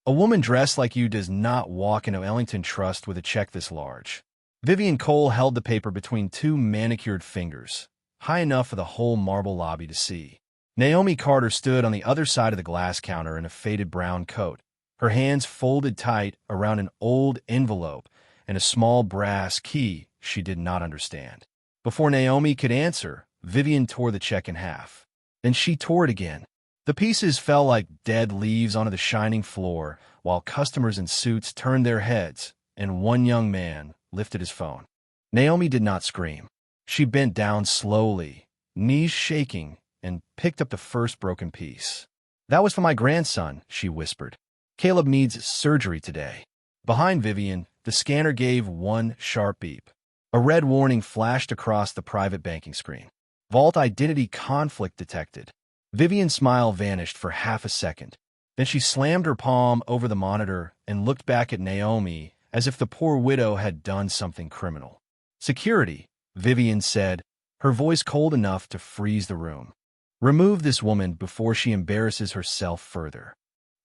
A woman dressed like you does not walk into Ellington Trust with a check this large. Vivian Cole held the paper between two manicured fingers, high enough for the whole marble lobby to see. Naomi Carter stood on the other side of the glass counter in a faded brown coat, her hands folded tight around an old envelope and a small brass key she did not understand. Before Naomi could answer, Vivian tore the check in half. Then she tore it again. The pieces fell like dead leaves onto the shining floor, while customers in suits turned their heads, and one young man lifted his phone. Naomi did not scream. She bent down slowly, knees shaking, and picked up the first broken piece. "That was for my grandson," she whispered. "Caleb needs surgery today." Behind Vivian, the scanner gave one sharp beep. A red warning flashed across the private banking screen. Vault identity conflict detected. Vivian's smile vanished for half a second. Then she slammed her palm over the monitor and looked back at Naomi as if the poor widow had done something criminal. "Security," Vivian said, her voice cold enough to freeze the room. "Remove this woman before she embarrasses herself further."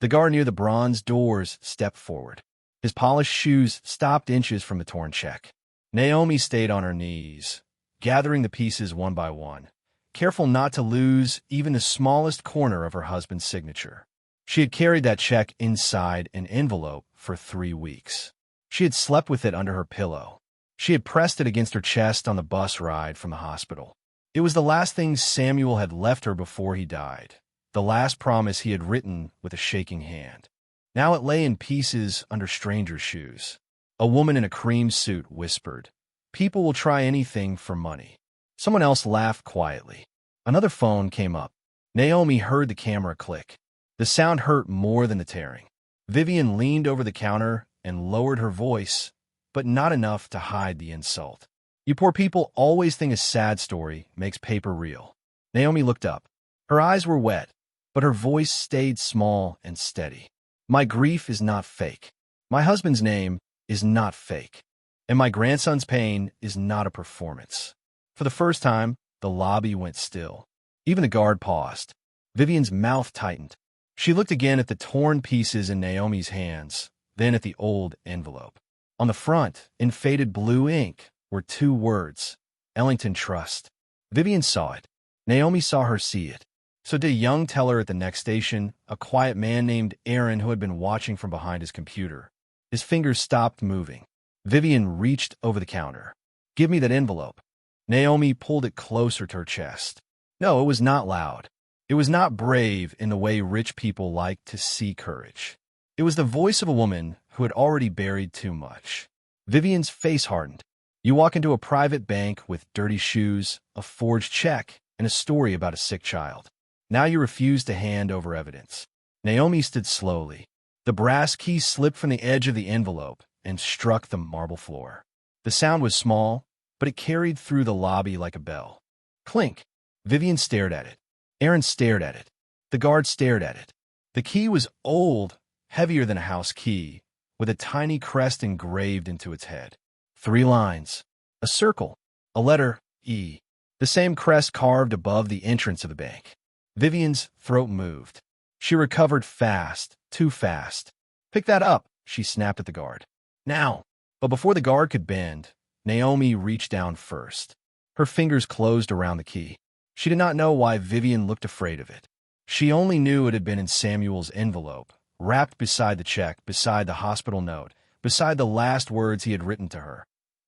The guard near the bronze doors stepped forward. His polished shoes stopped inches from the torn check. Naomi stayed on her knees, gathering the pieces one by one, careful not to lose even the smallest corner of her husband's signature. She had carried that check inside an envelope for 3 weeks. She had slept with it under her pillow. She had pressed it against her chest on the bus ride from the hospital. It was the last thing Samuel had left her before he died, the last promise he had written with a shaking hand. Now it lay in pieces under strangers' shoes. A woman in a cream suit whispered, "People will try anything for money." Someone else laughed quietly. Another phone came up. Naomi heard the camera click. The sound hurt more than the tearing. Vivian leaned over the counter and lowered her voice, but not enough to hide the insult. "You poor people always think a sad story makes paper real." Naomi looked up. Her eyes were wet, but her voice stayed small and steady. "My grief is not fake. My husband's name is not fake. And my grandson's pain is not a performance." For the first time, the lobby went still. Even the guard paused. Vivian's mouth tightened. She looked again at the torn pieces in Naomi's hands, then at the old envelope. On the front, in faded blue ink, were 2 words, Ellington Trust. Vivian saw it. Naomi saw her see it. So did a young teller at the next station, a quiet man named Aaron who had been watching from behind his computer. His fingers stopped moving. Vivian reached over the counter. "Give me that envelope." Naomi pulled it closer to her chest. No, it was not loud. It was not brave in the way rich people like to see courage. It was the voice of a woman who had already buried too much. Vivian's face hardened. You walk into a private bank with dirty shoes, a forged check, and a story about a sick child. Now you refuse to hand over evidence. Naomi stood slowly. The brass key slipped from the edge of the envelope and struck the marble floor. The sound was small, but it carried through the lobby like a bell. Clink. Vivian stared at it. Aaron stared at it. The guard stared at it. The key was old, heavier than a house key, with a tiny crest engraved into its head. 3 lines. A circle. A letter, E. The same crest carved above the entrance of the bank. Vivian's throat moved. She recovered fast, too fast. "Pick that up," she snapped at the guard. "Now." But before the guard could bend, Naomi reached down first. Her fingers closed around the key. She did not know why Vivian looked afraid of it. She only knew it had been in Samuel's envelope, wrapped beside the check, beside the hospital note, beside the last words he had written to her.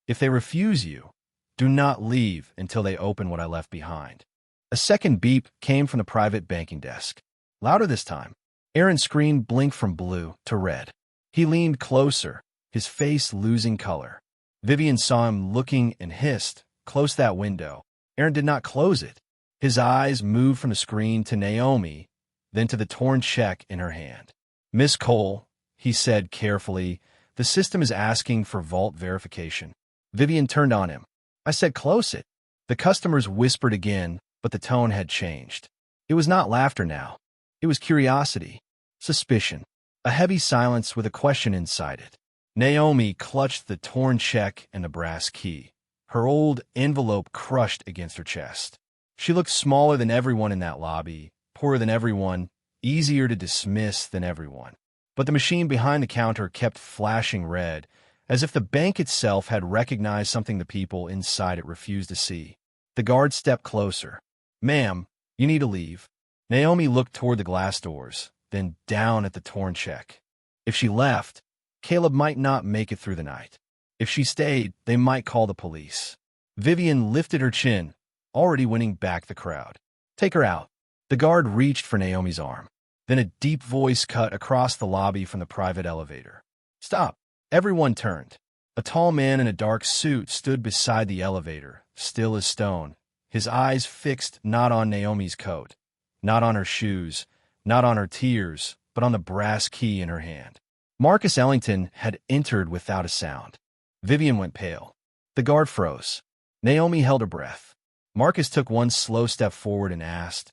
"If they refuse you, do not leave until they open what I left behind." A second beep came from the private banking desk. Louder this time. Aaron's screen blinked from blue to red. He leaned closer, his face losing color. Vivian saw him looking and hissed, "Close that window." Aaron did not close it. His eyes moved from the screen to Naomi, then to the torn check in her hand. "Miss Cole," he said carefully, "the system is asking for vault verification." Vivian turned on him. "I said close it." The customers whispered again, but the tone had changed. It was not laughter now. It was curiosity, suspicion, a heavy silence with a question inside it. Naomi clutched the torn check and the brass key, her old envelope crushed against her chest. She looked smaller than everyone in that lobby, poorer than everyone, easier to dismiss than everyone. but the machine behind the counter kept flashing red, as if the bank itself had recognized something the people inside it refused to see. The guard stepped closer. "Ma'am, you need to leave." Naomi looked toward the glass doors, then down at the torn check. If she left, Caleb might not make it through the night. If she stayed, they might call the police. Vivian lifted her chin, already winning back the crowd. "Take her out." The guard reached for Naomi's arm. Then a deep voice cut across the lobby from the private elevator. "Stop." Everyone turned. A tall man in a dark suit stood beside the elevator, still as stone, his eyes fixed not on Naomi's coat, not on her shoes, not on her tears, but on the brass key in her hand. Marcus Ellington had entered without a sound. Vivian went pale. The guard froze. Naomi held her breath. Marcus took one slow step forward and asked,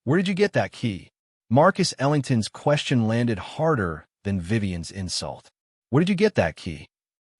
"Where did you get that key?" Marcus Ellington's question landed harder than Vivian's insult. "Where did you get that key?"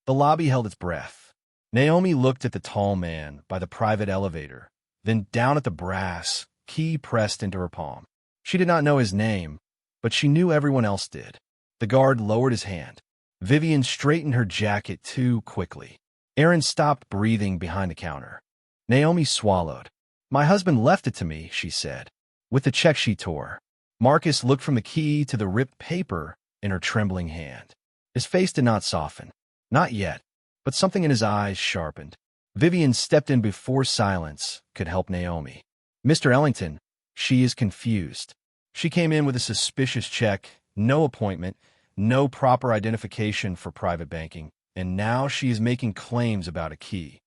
The lobby held its breath. Naomi looked at the tall man by the private elevator, then down at the brass key pressed into her palm. She did not know his name, but she knew everyone else did. The guard lowered his hand. Vivian straightened her jacket too quickly. Aaron stopped breathing behind the counter. Naomi swallowed. "My husband left it to me," she said, with the check she tore. Marcus looked from the key to the ripped paper in her trembling hand. His face did not soften. Not yet, but something in his eyes sharpened. Vivian stepped in before silence could help Naomi. "Mr. Ellington, she is confused." She came in with a suspicious check, no appointment, no proper identification for private banking, and now she is making claims about a key.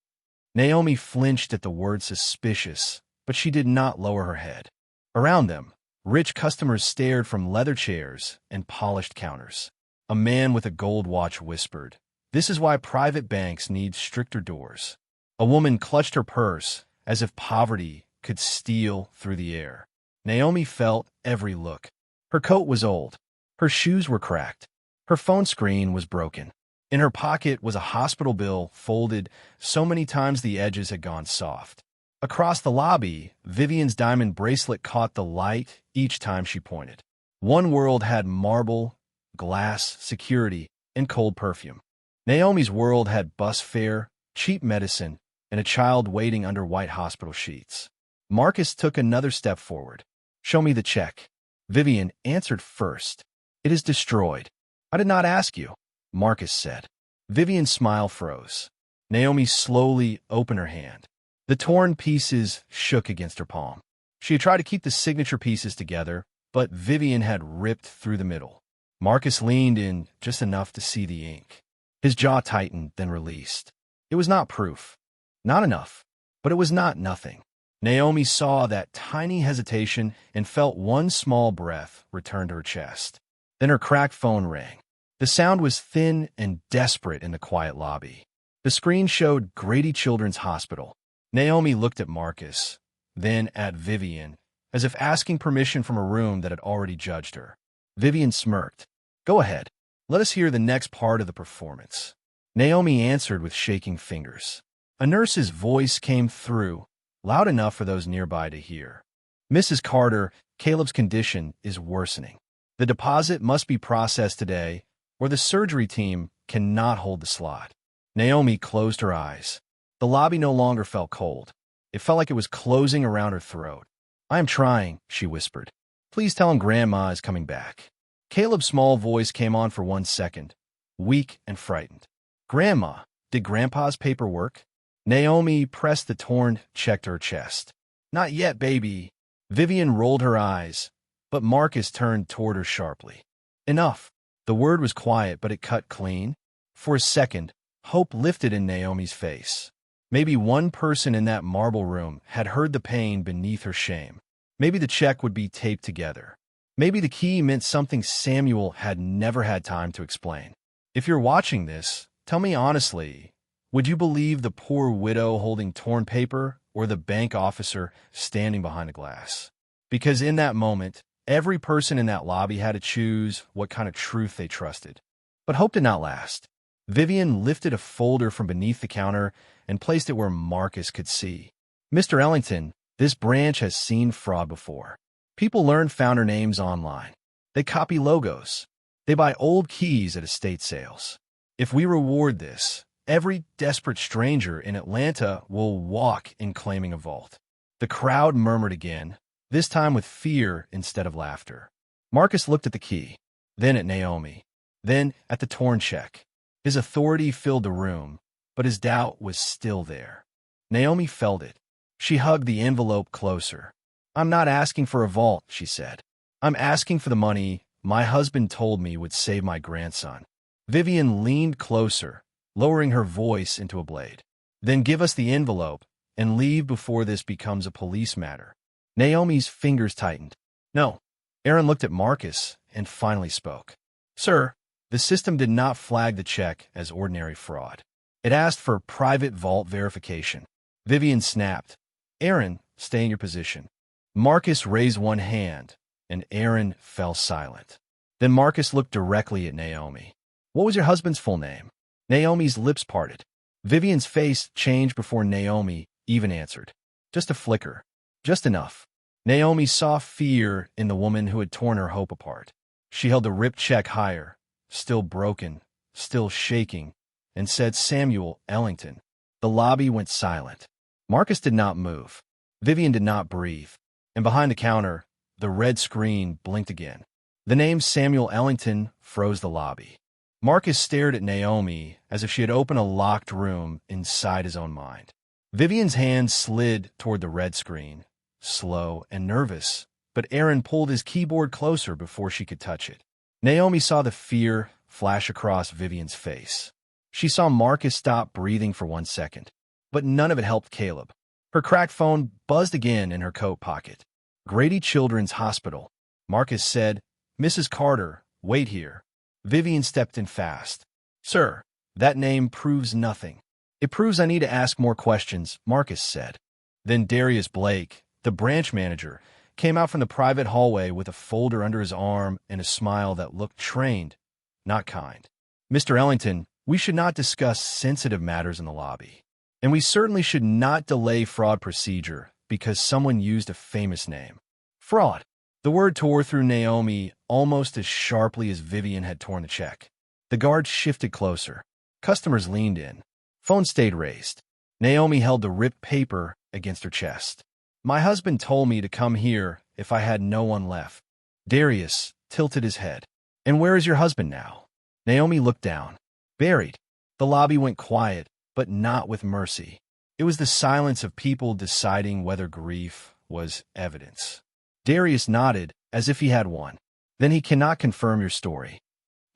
Naomi flinched at the word suspicious, but she did not lower her head. Around them, rich customers stared from leather chairs and polished counters. A man with a gold watch whispered, "This is why private banks need stricter doors." A woman clutched her purse as if poverty could steal through the air. Naomi felt every look. Her coat was old. Her shoes were cracked. Her phone screen was broken. In her pocket was a hospital bill folded so many times the edges had gone soft. Across the lobby, Vivian's diamond bracelet caught the light each time she pointed. One world had marble, glass, security, and cold perfume. Naomi's world had bus fare, cheap medicine, and a child waiting under white hospital sheets. Marcus took another step forward. "Show me the check." Vivian answered first. "It is destroyed." "I did not ask you," Marcus said. Vivian's smile froze. Naomi slowly opened her hand. The torn pieces shook against her palm. She had tried to keep the signature pieces together, but Vivian had ripped through the middle. Marcus leaned in just enough to see the ink. His jaw tightened, then released. It was not proof. Not enough. But it was not nothing. Naomi saw that tiny hesitation and felt one small breath return to her chest. Then her cracked phone rang. The sound was thin and desperate in the quiet lobby. The screen showed Grady Children's Hospital. Naomi looked at Marcus, then at Vivian, as if asking permission from a room that had already judged her. Vivian smirked. "Go ahead. Let us hear the next part of the performance." Naomi answered with shaking fingers. A nurse's voice came through, loud enough for those nearby to hear. "Mrs. Carter, Caleb's condition is worsening. The deposit must be processed today, or the surgery team cannot hold the slot." Naomi closed her eyes. The lobby no longer felt cold. It felt like it was closing around her throat. "I am trying," she whispered. "Please tell him Grandma is coming back." Caleb's small voice came on for 1 second, weak and frightened. "Grandma, did Grandpa's paper work?" Naomi pressed the torn check to her chest. "Not yet, baby." Vivian rolled her eyes, but Marcus turned toward her sharply. "Enough." The word was quiet, but it cut clean. For a second, hope lifted in Naomi's face. Maybe one person in that marble room had heard the pain beneath her shame. Maybe the check would be taped together. Maybe the key meant something Samuel had never had time to explain. If you're watching this, tell me honestly, would you believe the poor widow holding torn paper or the bank officer standing behind the glass? Because in that moment, every person in that lobby had to choose what kind of truth they trusted. But hope did not last. Vivian lifted a folder from beneath the counter and placed it where Marcus could see. "Mr. Ellington, this branch has seen fraud before. People learn founder names online. They copy logos. They buy old keys at estate sales. If we reward this, every desperate stranger in Atlanta will walk in claiming a vault. The crowd murmured again, this time with fear instead of laughter. Marcus looked at the key, then at Naomi, then at the torn check. His authority filled the room, but his doubt was still there. Naomi felt it. She hugged the envelope closer. I'm not asking for a vault, she said. I'm asking for the money my husband told me would save my grandson. Vivian leaned closer, lowering her voice into a blade. Then give us the envelope and leave before this becomes a police matter. Naomi's fingers tightened. No. Aaron looked at Marcus and finally spoke. Sir, the system did not flag the check as ordinary fraud. It asked for private vault verification. Vivian snapped. Aaron, stay in your position. Marcus raised one hand, and Aaron fell silent. Then Marcus looked directly at Naomi. What was your husband's full name? Naomi's lips parted. Vivian's face changed before Naomi even answered. Just a flicker. Just enough. Naomi saw fear in the woman who had torn her hope apart. She held the ripped check higher, still broken, still shaking, and said Samuel Ellington. The lobby went silent. Marcus did not move. Vivian did not breathe. And behind the counter, the red screen blinked again. The name Samuel Ellington froze the lobby. Marcus stared at Naomi as if she had opened a locked room inside his own mind. Vivian's hand slid toward the red screen, slow and nervous, but Aaron pulled his keyboard closer before she could touch it. Naomi saw the fear flash across Vivian's face. She saw Marcus stop breathing for 1 second, but none of it helped Caleb. Her cracked phone buzzed again in her coat pocket. Grady Children's Hospital. Marcus said, Mrs. Carter, wait here. Vivian stepped in fast. Sir, that name proves nothing. It proves I need to ask more questions, Marcus said. Then Darius Blake, the branch manager, came out from the private hallway with a folder under his arm and a smile that looked trained, not kind. Mr. Ellington, we should not discuss sensitive matters in the lobby. And we certainly should not delay fraud procedure because someone used a famous name. Fraud. The word tore through Naomi almost as sharply as Vivian had torn the check. The guard shifted closer. Customers leaned in. Phone stayed raised. Naomi held the ripped paper against her chest. My husband told me to come here if I had no one left. Darius tilted his head. And where is your husband now? Naomi looked down. Buried. The lobby went quiet, but not with mercy. It was the silence of people deciding whether grief was evidence. Darius nodded as if he had one. Then he cannot confirm your story.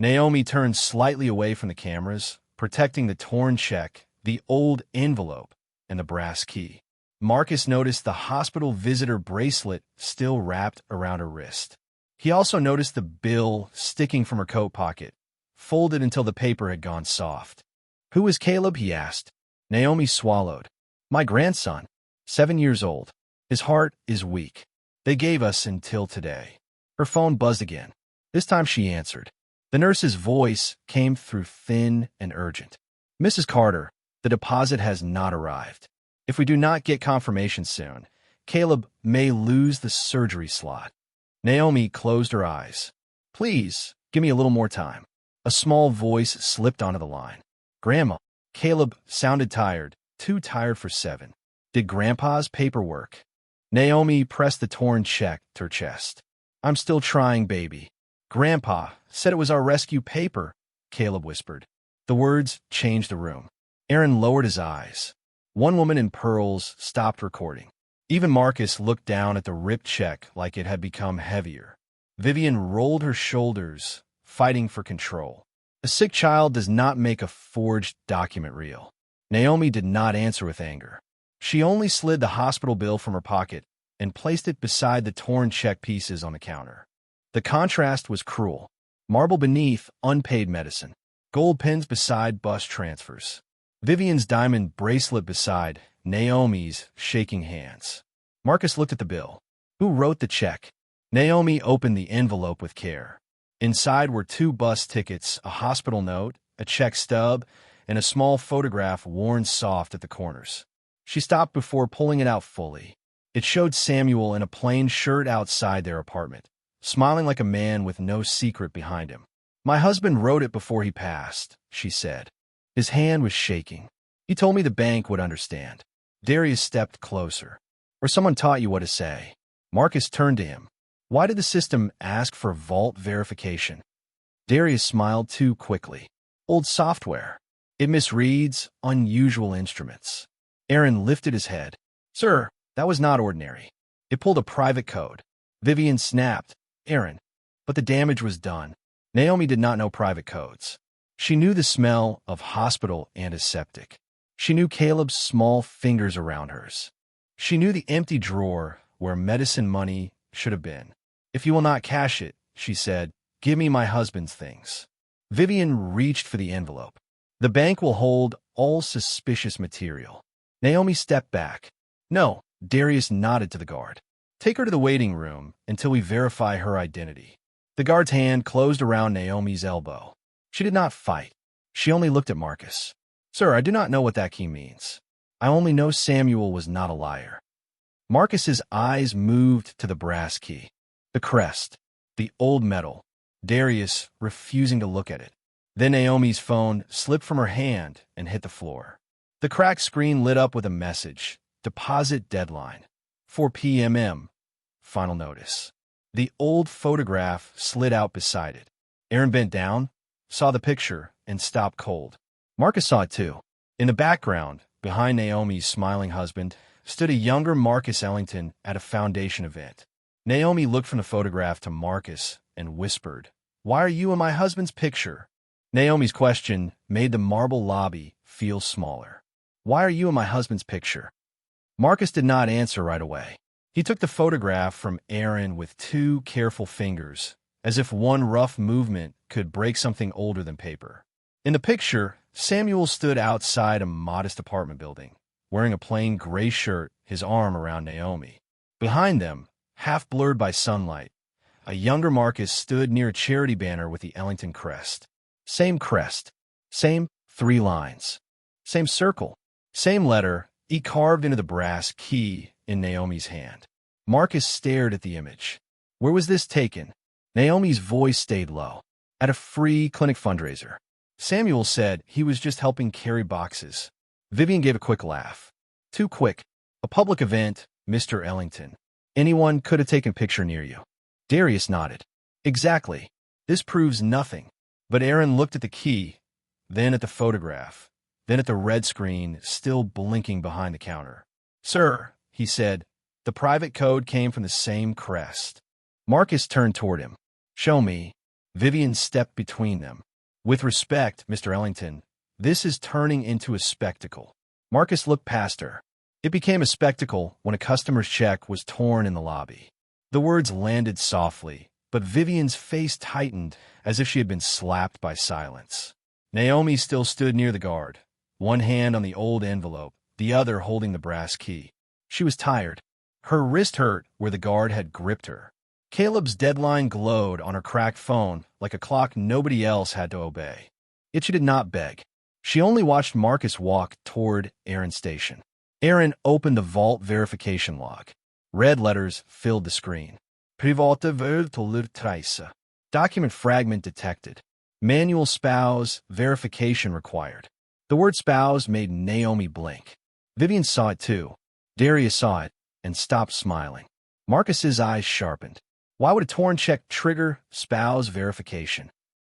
Naomi turned slightly away from the cameras, protecting the torn check, the old envelope, and the brass key. Marcus noticed the hospital visitor bracelet still wrapped around her wrist. He also noticed the bill sticking from her coat pocket, folded until the paper had gone soft. Who is Caleb? He asked. Naomi swallowed. My grandson, 7 years old. His heart is weak. They gave us until today. Her phone buzzed again. This time she answered. The nurse's voice came through thin and urgent. Mrs. Carter, the deposit has not arrived. If we do not get confirmation soon, Caleb may lose the surgery slot. Naomi closed her eyes. Please, give me a little more time. A small voice slipped onto the line. Grandma. Caleb sounded tired, too tired for 7. Did Grandpa's paperwork? Naomi pressed the torn check to her chest. I'm still trying, baby. Grandpa said it was our rescue paper, Caleb whispered. The words changed the room. Aaron lowered his eyes. One woman in pearls stopped recording. Even Marcus looked down at the ripped check like it had become heavier. Vivian rolled her shoulders, fighting for control. A sick child does not make a forged document real. Naomi did not answer with anger. She only slid the hospital bill from her pocket and placed it beside the torn check pieces on the counter. The contrast was cruel. Marble beneath unpaid medicine. Gold pins beside bus transfers. Vivian's diamond bracelet beside Naomi's shaking hands. Marcus looked at the bill. Who wrote the check? Naomi opened the envelope with care. Inside were 2 bus tickets, a hospital note, a check stub, and a small photograph worn soft at the corners. She stopped before pulling it out fully. It showed Samuel in a plain shirt outside their apartment, smiling like a man with no secret behind him. My husband wrote it before he passed, she said. His hand was shaking. He told me the bank would understand. Darius stepped closer. Or someone taught you what to say. Marcus turned to him. Why did the system ask for vault verification? Darius smiled too quickly. Old software. It misreads unusual instruments. Aaron lifted his head. Sir, that was not ordinary. It pulled a private code. Vivian snapped. Aaron. But the damage was done. Naomi did not know private codes. She knew the smell of hospital antiseptic. She knew Caleb's small fingers around hers. She knew the empty drawer where medicine money should have been. If you will not cash it, she said, give me my husband's things. Vivian reached for the envelope. The bank will hold all suspicious material. Naomi stepped back. No, Darius nodded to the guard. Take her to the waiting room until we verify her identity. The guard's hand closed around Naomi's elbow. She did not fight. She only looked at Marcus. Sir, I do not know what that key means. I only know Samuel was not a liar. Marcus's eyes moved to the brass key. The crest. The old metal. Darius refusing to look at it. Then Naomi's phone slipped from her hand and hit the floor. The cracked screen lit up with a message. Deposit deadline. 4 p.m. Final notice. The old photograph slid out beside it. Aaron bent down, saw the picture, and stopped cold. Marcus saw it too. In the background, behind Naomi's smiling husband, stood a younger Marcus Ellington at a foundation event. Naomi looked from the photograph to Marcus and whispered, Why are you in my husband's picture? Naomi's question made the marble lobby feel smaller. Why are you in my husband's picture? Marcus did not answer right away. He took the photograph from Aaron with 2 careful fingers, as if one rough movement could break something older than paper. In the picture, Samuel stood outside a modest apartment building, wearing a plain gray shirt, his arm around Naomi. Behind them, half blurred by sunlight, a younger Marcus stood near a charity banner with the Ellington crest. Same crest, same 3 lines, same circle, same letter, carved into the brass key in Naomi's hand. Marcus stared at the image. Where was this taken? Naomi's voice stayed low. At a free clinic fundraiser. Samuel said he was just helping carry boxes. Vivian gave a quick laugh. Too quick. A public event, Mr. Ellington. Anyone could have taken a picture near you. Darius nodded. Exactly. This proves nothing. But Aaron looked at the key, then at the photograph, then at the red screen still blinking behind the counter. Sir, he said, the private code came from the same crest. Marcus turned toward him. Show me. Vivian stepped between them. With respect, Mr. Ellington, this is turning into a spectacle. Marcus looked past her. It became a spectacle when a customer's check was torn in the lobby. The words landed softly, but Vivian's face tightened as if she had been slapped by silence. Naomi still stood near the guard, one hand on the old envelope, the other holding the brass key. She was tired. Her wrist hurt where the guard had gripped her. Caleb's deadline glowed on her cracked phone like a clock nobody else had to obey. Yet she did not beg. She only watched Marcus walk toward Aaron's station. Aaron opened the vault verification log. Red letters filled the screen. Private Vertolurtreise. Document fragment detected. Manual spouse verification required. The word spouse made Naomi blink. Vivian saw it too. Darius saw it and stopped smiling. Marcus's eyes sharpened. Why would a torn check trigger spouse verification?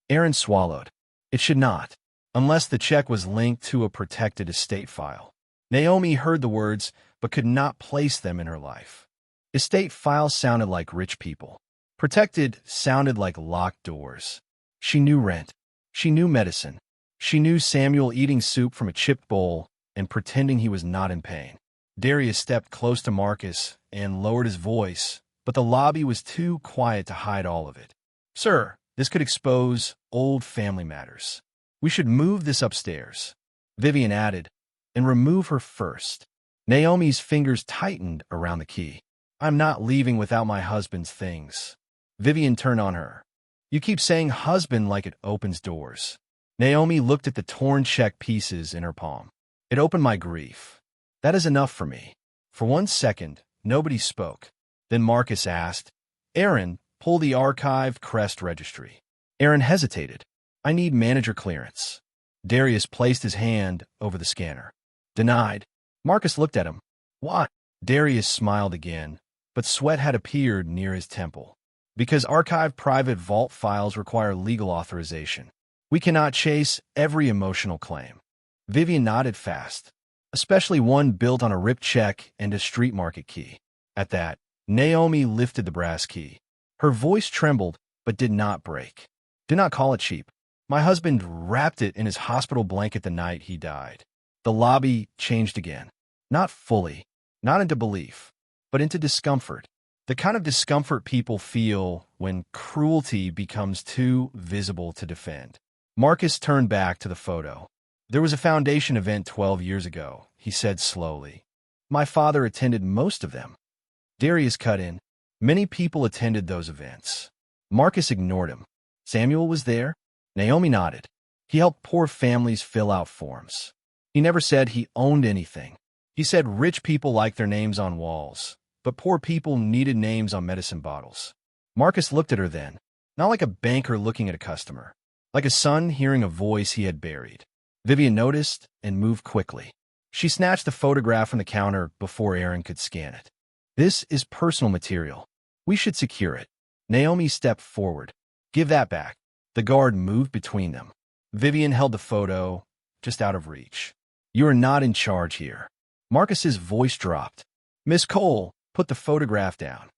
Aaron swallowed. It should not, unless the check was linked to a protected estate file. Naomi heard the words, but could not place them in her life. Estate files sounded like rich people. Protected sounded like locked doors. She knew rent. She knew medicine. She knew Samuel eating soup from a chipped bowl and pretending he was not in pain. Darius stepped close to Marcus and lowered his voice, but the lobby was too quiet to hide all of it. Sir, this could expose old family matters. We should move this upstairs. Vivian added, and remove her first. Naomi's fingers tightened around the key. I'm not leaving without my husband's things. Vivian turned on her. You keep saying husband like it opens doors. Naomi looked at the torn check pieces in her palm. It opened my grief. That is enough for me. For 1 second, nobody spoke. Then Marcus asked, Aaron, pull the archived crest registry. Aaron hesitated. I need manager clearance. Darius placed his hand over the scanner. Denied. Marcus looked at him. Why? Darius smiled again, but sweat had appeared near his temple. Because archived private vault files require legal authorization. We cannot chase every emotional claim. Vivian nodded fast, especially one built on a ripped check and a street market key. At that, Naomi lifted the brass key. Her voice trembled, but did not break. Do not call it cheap. My husband wrapped it in his hospital blanket the night he died. The lobby changed again. Not fully, not into belief, but into discomfort. The kind of discomfort people feel when cruelty becomes too visible to defend. Marcus turned back to the photo. There was a foundation event 12 years ago, he said slowly. My father attended most of them. Darius cut in. Many people attended those events. Marcus ignored him. Samuel was there. Naomi nodded. He helped poor families fill out forms. He never said he owned anything. He said rich people liked their names on walls, but poor people needed names on medicine bottles. Marcus looked at her then, not like a banker looking at a customer, like a son hearing a voice he had buried. Vivian noticed and moved quickly. She snatched the photograph from the counter before Aaron could scan it. This is personal material. We should secure it. Naomi stepped forward. Give that back. The guard moved between them. Vivian held the photo, just out of reach. You are not in charge here. Marcus's voice dropped. Miss Cole, put the photograph down.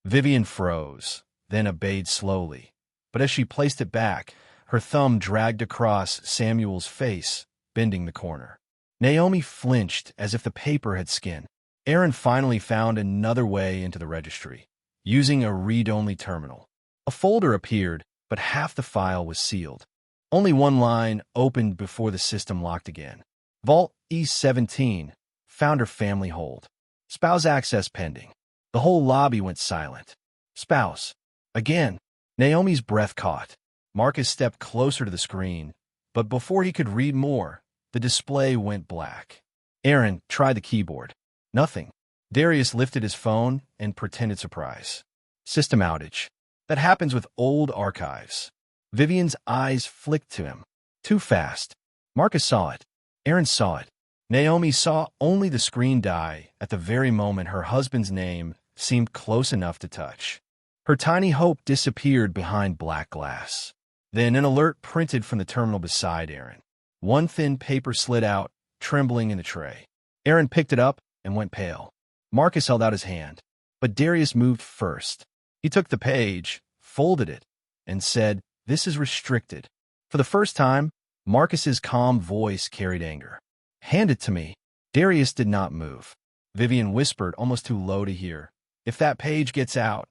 Vivian froze, then obeyed slowly. But as she placed it back, her thumb dragged across Samuel's face, bending the corner. Naomi flinched as if the paper had skin. Aaron finally found another way into the registry, using a read-only terminal. A folder appeared, but half the file was sealed. Only one line opened before the system locked again. Vault E17, founder family hold. Spouse access pending. The whole lobby went silent. Spouse. Again. Naomi's breath caught. Marcus stepped closer to the screen, but before he could read more, the display went black. Aaron tried the keyboard. Nothing. Darius lifted his phone and pretended surprise. System outage. That happens with old archives. Vivian's eyes flicked to him. Too fast. Marcus saw it. Aaron saw it. Naomi saw only the screen die at the very moment her husband's name seemed close enough to touch. Her tiny hope disappeared behind black glass. Then an alert printed from the terminal beside Aaron. One thin paper slid out, trembling in the tray. Aaron picked it up and went pale. Marcus held out his hand, but Darius moved first. He took the page, folded it, and said, This is restricted. For the first time, Marcus's calm voice carried anger. Hand it to me. Darius did not move. Vivian whispered, almost too low to hear. If that page gets out,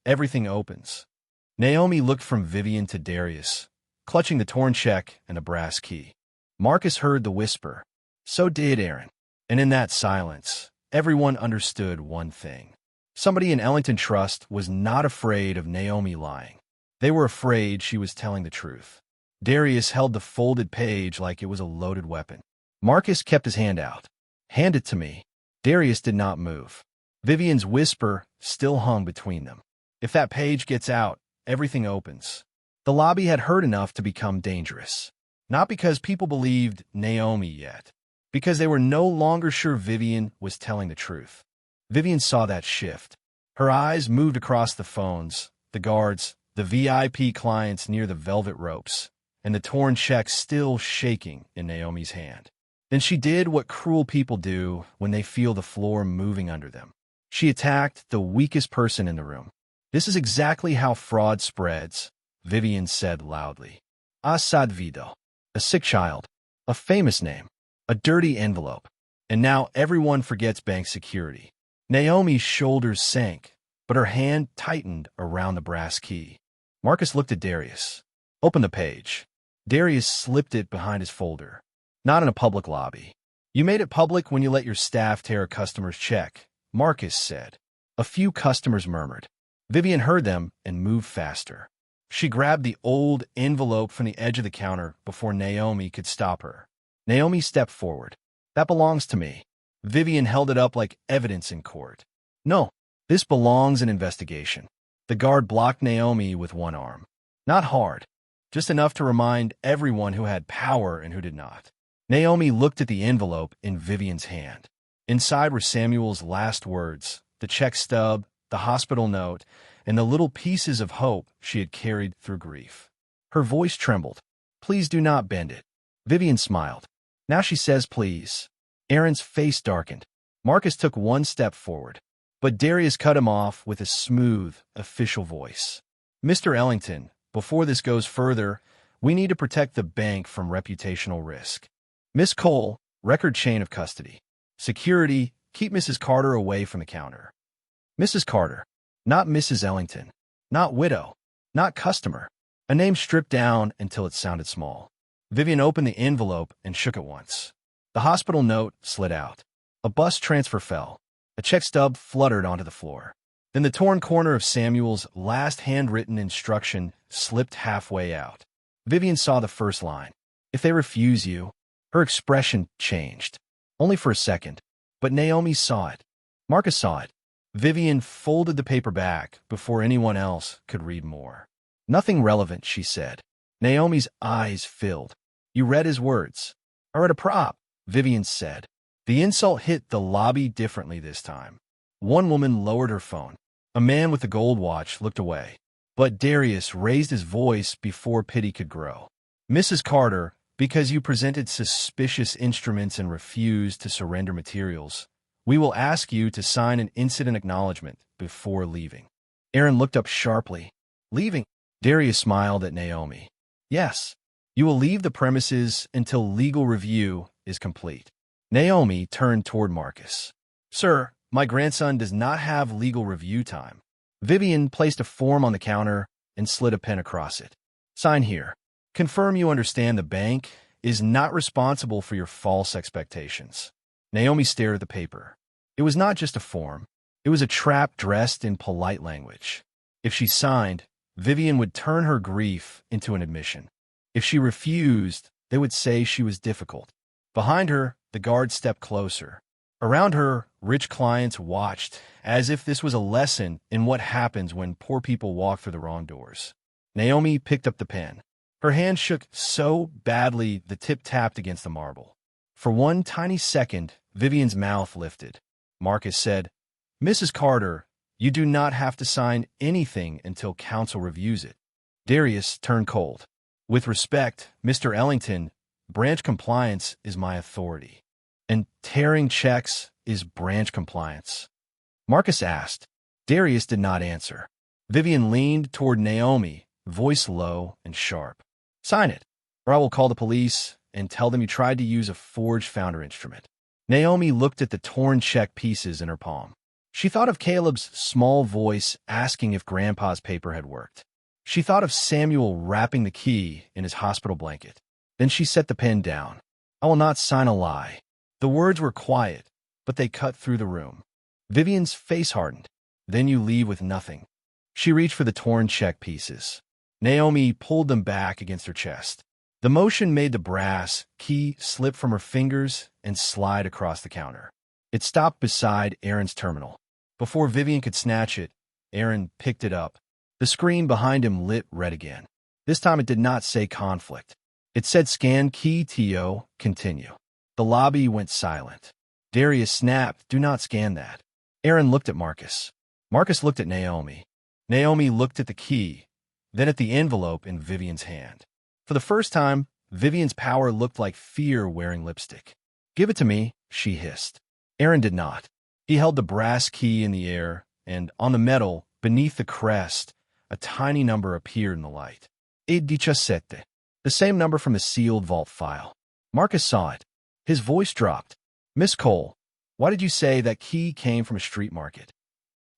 everything opens. Naomi looked from Vivian to Darius, clutching the torn check and a brass key. Marcus heard the whisper. So did Aaron. And in that silence, everyone understood one thing. Somebody in Ellington Trust was not afraid of Naomi lying. They were afraid she was telling the truth. Darius held the folded page like it was a loaded weapon. Marcus kept his hand out. Hand it to me. Darius did not move. Vivian's whisper still hung between them. If that page gets out, everything opens. The lobby had heard enough to become dangerous. Not because people believed Naomi yet, because they were no longer sure Vivian was telling the truth. Vivian saw that shift. Her eyes moved across the phones, the guards, the VIP clients near the velvet ropes, and the torn check still shaking in Naomi's hand. Then she did what cruel people do when they feel the floor moving under them. She attacked the weakest person in the room. This is exactly how fraud spreads, Vivian said loudly. Assad Vido, a sick child, a famous name, a dirty envelope, and now everyone forgets bank security. Naomi's shoulders sank, but her hand tightened around the brass key. Marcus looked at Darius. Open the page. Darius slipped it behind his folder. Not in a public lobby. You made it public when you let your staff tear a customer's check, Marcus said. A few customers murmured. Vivian heard them and moved faster. She grabbed the old envelope from the edge of the counter before Naomi could stop her. Naomi stepped forward. That belongs to me. Vivian held it up like evidence in court. No, this belongs in investigation. The guard blocked Naomi with one arm. Not hard. just enough to remind everyone who had power and who did not. Naomi looked at the envelope in Vivian's hand. Inside were Samuel's last words, the check stub, the hospital note, and the little pieces of hope she had carried through grief. Her voice trembled. "Please do not bend it." Vivian smiled. "Now she says please." Aaron's face darkened. Marcus took one step forward, but Darius cut him off with a smooth, official voice. "Mr. Ellington, before this goes further, we need to protect the bank from reputational risk. Miss Cole, record chain of custody. Security, keep Mrs. Carter away from the counter." Mrs. Carter, not Mrs. Ellington, not widow, not customer. A name stripped down until it sounded small. Vivian opened the envelope and shook it once. The hospital note slid out. A bus transfer fell. A check stub fluttered onto the floor. Then the torn corner of Samuel's last handwritten instruction slipped halfway out. Vivian saw the first line. "If they refuse you." Her expression changed. Only for a second. But Naomi saw it. Marcus saw it. Vivian folded the paper back before anyone else could read more. "Nothing relevant," she said. Naomi's eyes filled. "You read his words." "I read a prop," Vivian said. The insult hit the lobby differently this time. One woman lowered her phone. A man with a gold watch looked away. But Darius raised his voice before pity could grow. "Mrs. Carter, because you presented suspicious instruments and refused to surrender materials, we will ask you to sign an incident acknowledgement before leaving." Aaron looked up sharply. "Leaving?" Darius smiled at Naomi. "Yes. You will leave the premises until legal review is complete." Naomi turned toward Marcus. "Sir, my grandson does not have legal review time." Vivian placed a form on the counter and slid a pen across it. "Sign here. Confirm you understand the bank is not responsible for your false expectations." Naomi stared at the paper. It was not just a form. It was a trap dressed in polite language. If she signed, Vivian would turn her grief into an admission. If she refused, they would say she was difficult. Behind her, the guard stepped closer. Around her, rich clients watched, as if this was a lesson in what happens when poor people walk through the wrong doors. Naomi picked up the pen. Her hand shook so badly the tip tapped against the marble. For one tiny second, Vivian's mouth lifted. Marcus said, "Mrs. Carter, you do not have to sign anything until counsel reviews it." Darius turned cold. "With respect, Mr. Ellington, branch compliance is my authority. And tearing checks is branch compliance." Marcus asked. Darius did not answer. Vivian leaned toward Naomi, voice low and sharp. "Sign it, or I will call the police and tell them you tried to use a forged founder instrument." Naomi looked at the torn check pieces in her palm. She thought of Caleb's small voice asking if Grandpa's paper had worked. She thought of Samuel wrapping the key in his hospital blanket. Then she set the pen down. "I will not sign a lie." The words were quiet, but they cut through the room. Vivian's face hardened. "Then you leave with nothing." She reached for the torn check pieces. Naomi pulled them back against her chest. The motion made the brass key slip from her fingers and slide across the counter. It stopped beside Aaron's terminal. Before Vivian could snatch it, Aaron picked it up. The screen behind him lit red again. This time it did not say conflict. It said scan key TO, continue. The lobby went silent. Darius snapped, "Do not scan that." Aaron looked at Marcus. Marcus looked at Naomi. Naomi looked at the key, then at the envelope in Vivian's hand. For the first time, Vivian's power looked like fear wearing lipstick. "Give it to me," she hissed. Aaron did not. He held the brass key in the air, and on the metal, beneath the crest, a tiny number appeared in the light. 817, the same number from the sealed vault file. Marcus saw it. His voice dropped. "Miss Cole, why did you say that key came from a street market?"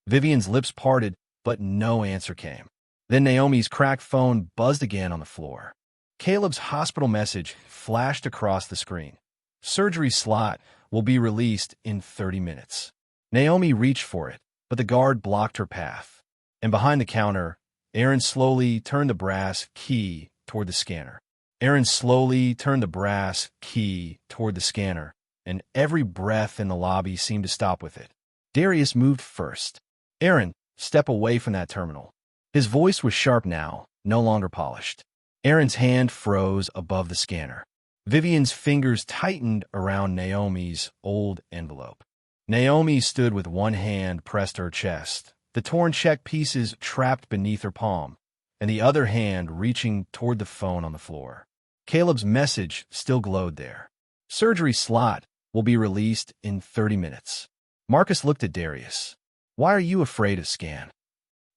Vivian's lips parted, but no answer came. Then Naomi's cracked phone buzzed again on the floor. Caleb's hospital message flashed across the screen. "Surgery slot will be released in 30 minutes. Naomi reached for it, but the guard blocked her path. And behind the counter, Aaron slowly turned the brass key toward the scanner. Aaron slowly turned the brass key toward the scanner, and every breath in the lobby seemed to stop with it. Darius moved first. "Aaron, step away from that terminal." His voice was sharp now, no longer polished. Aaron's hand froze above the scanner. Vivian's fingers tightened around Naomi's old envelope. Naomi stood with one hand pressed to her chest, the torn check pieces trapped beneath her palm, and the other hand reaching toward the phone on the floor. Caleb's message still glowed there. Surgery slot will be released in 30 minutes. Marcus looked at Darius. Why are you afraid of scan?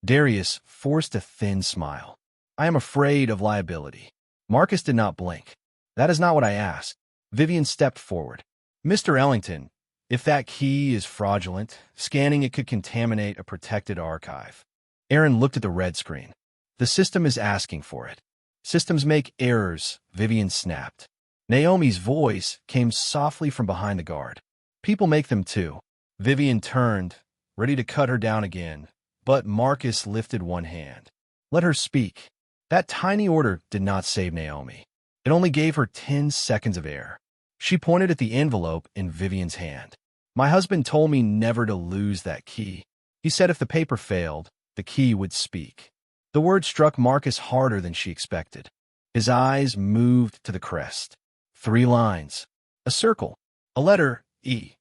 Darius forced a thin smile. I am afraid of liability. Marcus did not blink. That is not what I asked. Vivian stepped forward. Mr. Ellington, if that key is fraudulent, scanning it could contaminate a protected archive. Aaron looked at the red screen. The system is asking for it. Systems make errors, Vivian snapped. Naomi's voice came softly from behind the guard. People make them too. Vivian turned, ready to cut her down again, but Marcus lifted one hand. Let her speak. That tiny order did not save Naomi. It only gave her 10 seconds of air. She pointed at the envelope in Vivian's hand. My husband told me never to lose that key. He said if the paper failed, the key would speak. The word struck Marcus harder than she expected. His eyes moved to the crest. 3 lines. A circle. A letter, E.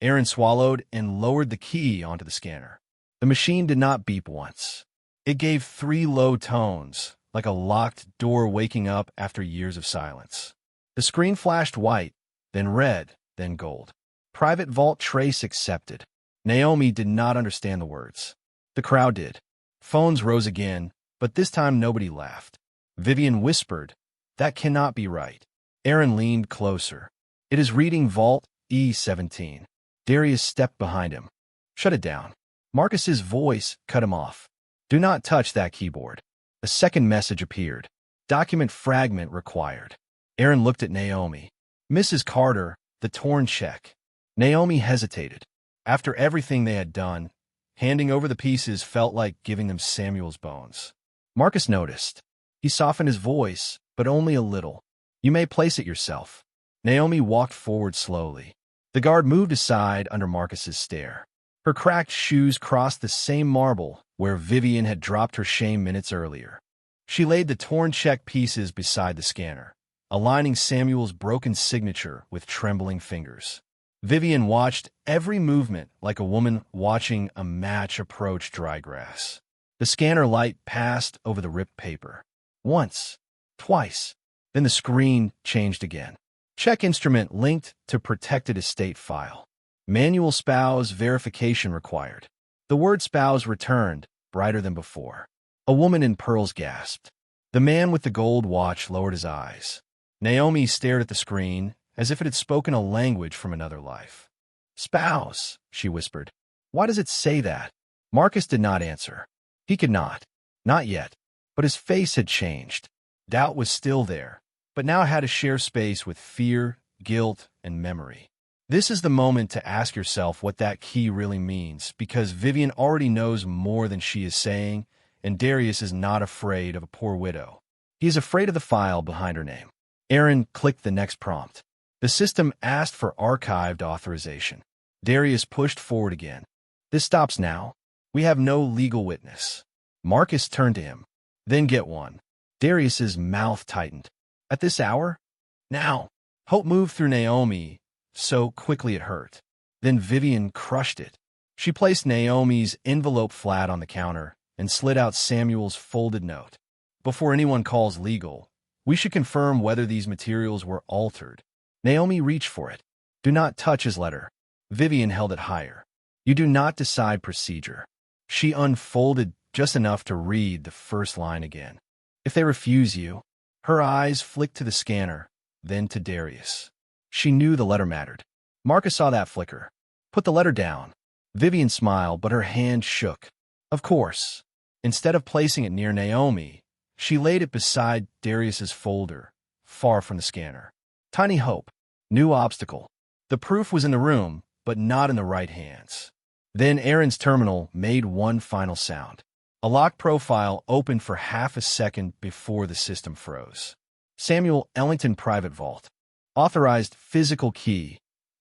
Aaron swallowed and lowered the key onto the scanner. The machine did not beep once. It gave 3 low tones, like a locked door waking up after years of silence. The screen flashed white, then red, then gold. Private vault trace accepted. Naomi did not understand the words. The crowd did. Phones rose again, but this time nobody laughed. Vivian whispered, that cannot be right. Aaron leaned closer. It is reading Vault E17. Darius stepped behind him. Shut it down. Marcus's voice cut him off. Do not touch that keyboard. A second message appeared. Document fragment required. Aaron looked at Naomi. Mrs. Carter, the torn check. Naomi hesitated. After everything they had done, handing over the pieces felt like giving them Samuel's bones. Marcus noticed. He softened his voice, but only a little. You may place it yourself. Naomi walked forward slowly. The guard moved aside under Marcus's stare. Her cracked shoes crossed the same marble where Vivian had dropped her shame minutes earlier. She laid the torn check pieces beside the scanner, aligning Samuel's broken signature with trembling fingers. Vivian watched every movement like a woman watching a match approach dry grass. The scanner light passed over the ripped paper. Once, twice, then the screen changed again. Check instrument linked to protected estate file. Manual spouse verification required. The word spouse returned, brighter than before. A woman in pearls gasped. The man with the gold watch lowered his eyes. Naomi stared at the screen as if it had spoken a language from another life. Spouse, she whispered. Why does it say that? Marcus did not answer. He could not. Not yet. But his face had changed. Doubt was still there, but now had to share space with fear, guilt, and memory. This is the moment to ask yourself what that key really means, because Vivian already knows more than she is saying, and Darius is not afraid of a poor widow. He is afraid of the file behind her name. Aaron clicked the next prompt. The system asked for archived authorization. Darius pushed forward again. This stops now. We have no legal witness. Marcus turned to him. Then get one. Darius's mouth tightened. At this hour? Now. Hope moved through Naomi so quickly it hurt. Then Vivian crushed it. She placed Naomi's envelope flat on the counter and slid out Samuel's folded note. Before anyone calls legal, we should confirm whether these materials were altered. Naomi reached for it. Do not touch his letter. Vivian held it higher. You do not decide procedure. She unfolded just enough to read the first line again. If they refuse you, her eyes flicked to the scanner, then to Darius. She knew the letter mattered. Marcus saw that flicker. Put the letter down. Vivian smiled, but her hand shook. Of course. Instead of placing it near Naomi, she laid it beside Darius's folder, far from the scanner. Tiny hope. New obstacle. The proof was in the room, but not in the right hands. Then Aaron's terminal made one final sound. A locked profile opened for half a second before the system froze. Samuel Ellington Private Vault. Authorized physical key,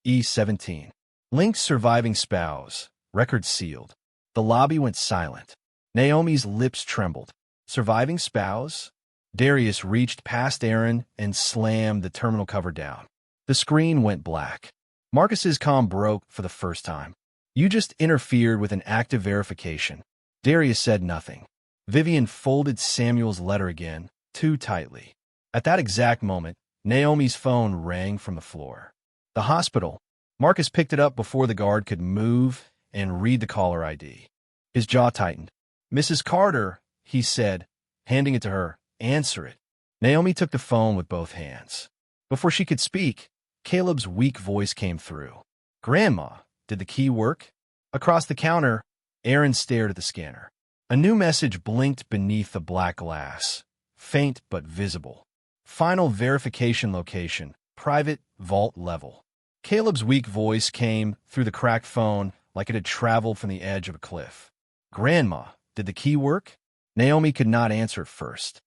E17. Linked surviving spouse, record sealed. The lobby went silent. Naomi's lips trembled. Surviving spouse? Darius reached past Aaron and slammed the terminal cover down. The screen went black. Marcus's comm broke for the first time. "You just interfered with an active verification." Darius said nothing. Vivian folded Samuel's letter again, too tightly. At that exact moment, Naomi's phone rang from the floor. The hospital. Marcus picked it up before the guard could move and read the caller ID. His jaw tightened. "Mrs. Carter," he said, handing it to her. "Answer it." Naomi took the phone with both hands. Before she could speak, Caleb's weak voice came through. "Grandma, did the key work?" Across the counter, Aaron stared at the scanner. A new message blinked beneath the black glass, faint but visible. "Final verification location, private vault level." Caleb's weak voice came through the cracked phone like it had traveled from the edge of a cliff. "Grandma, did the key work?" Naomi could not answer at first.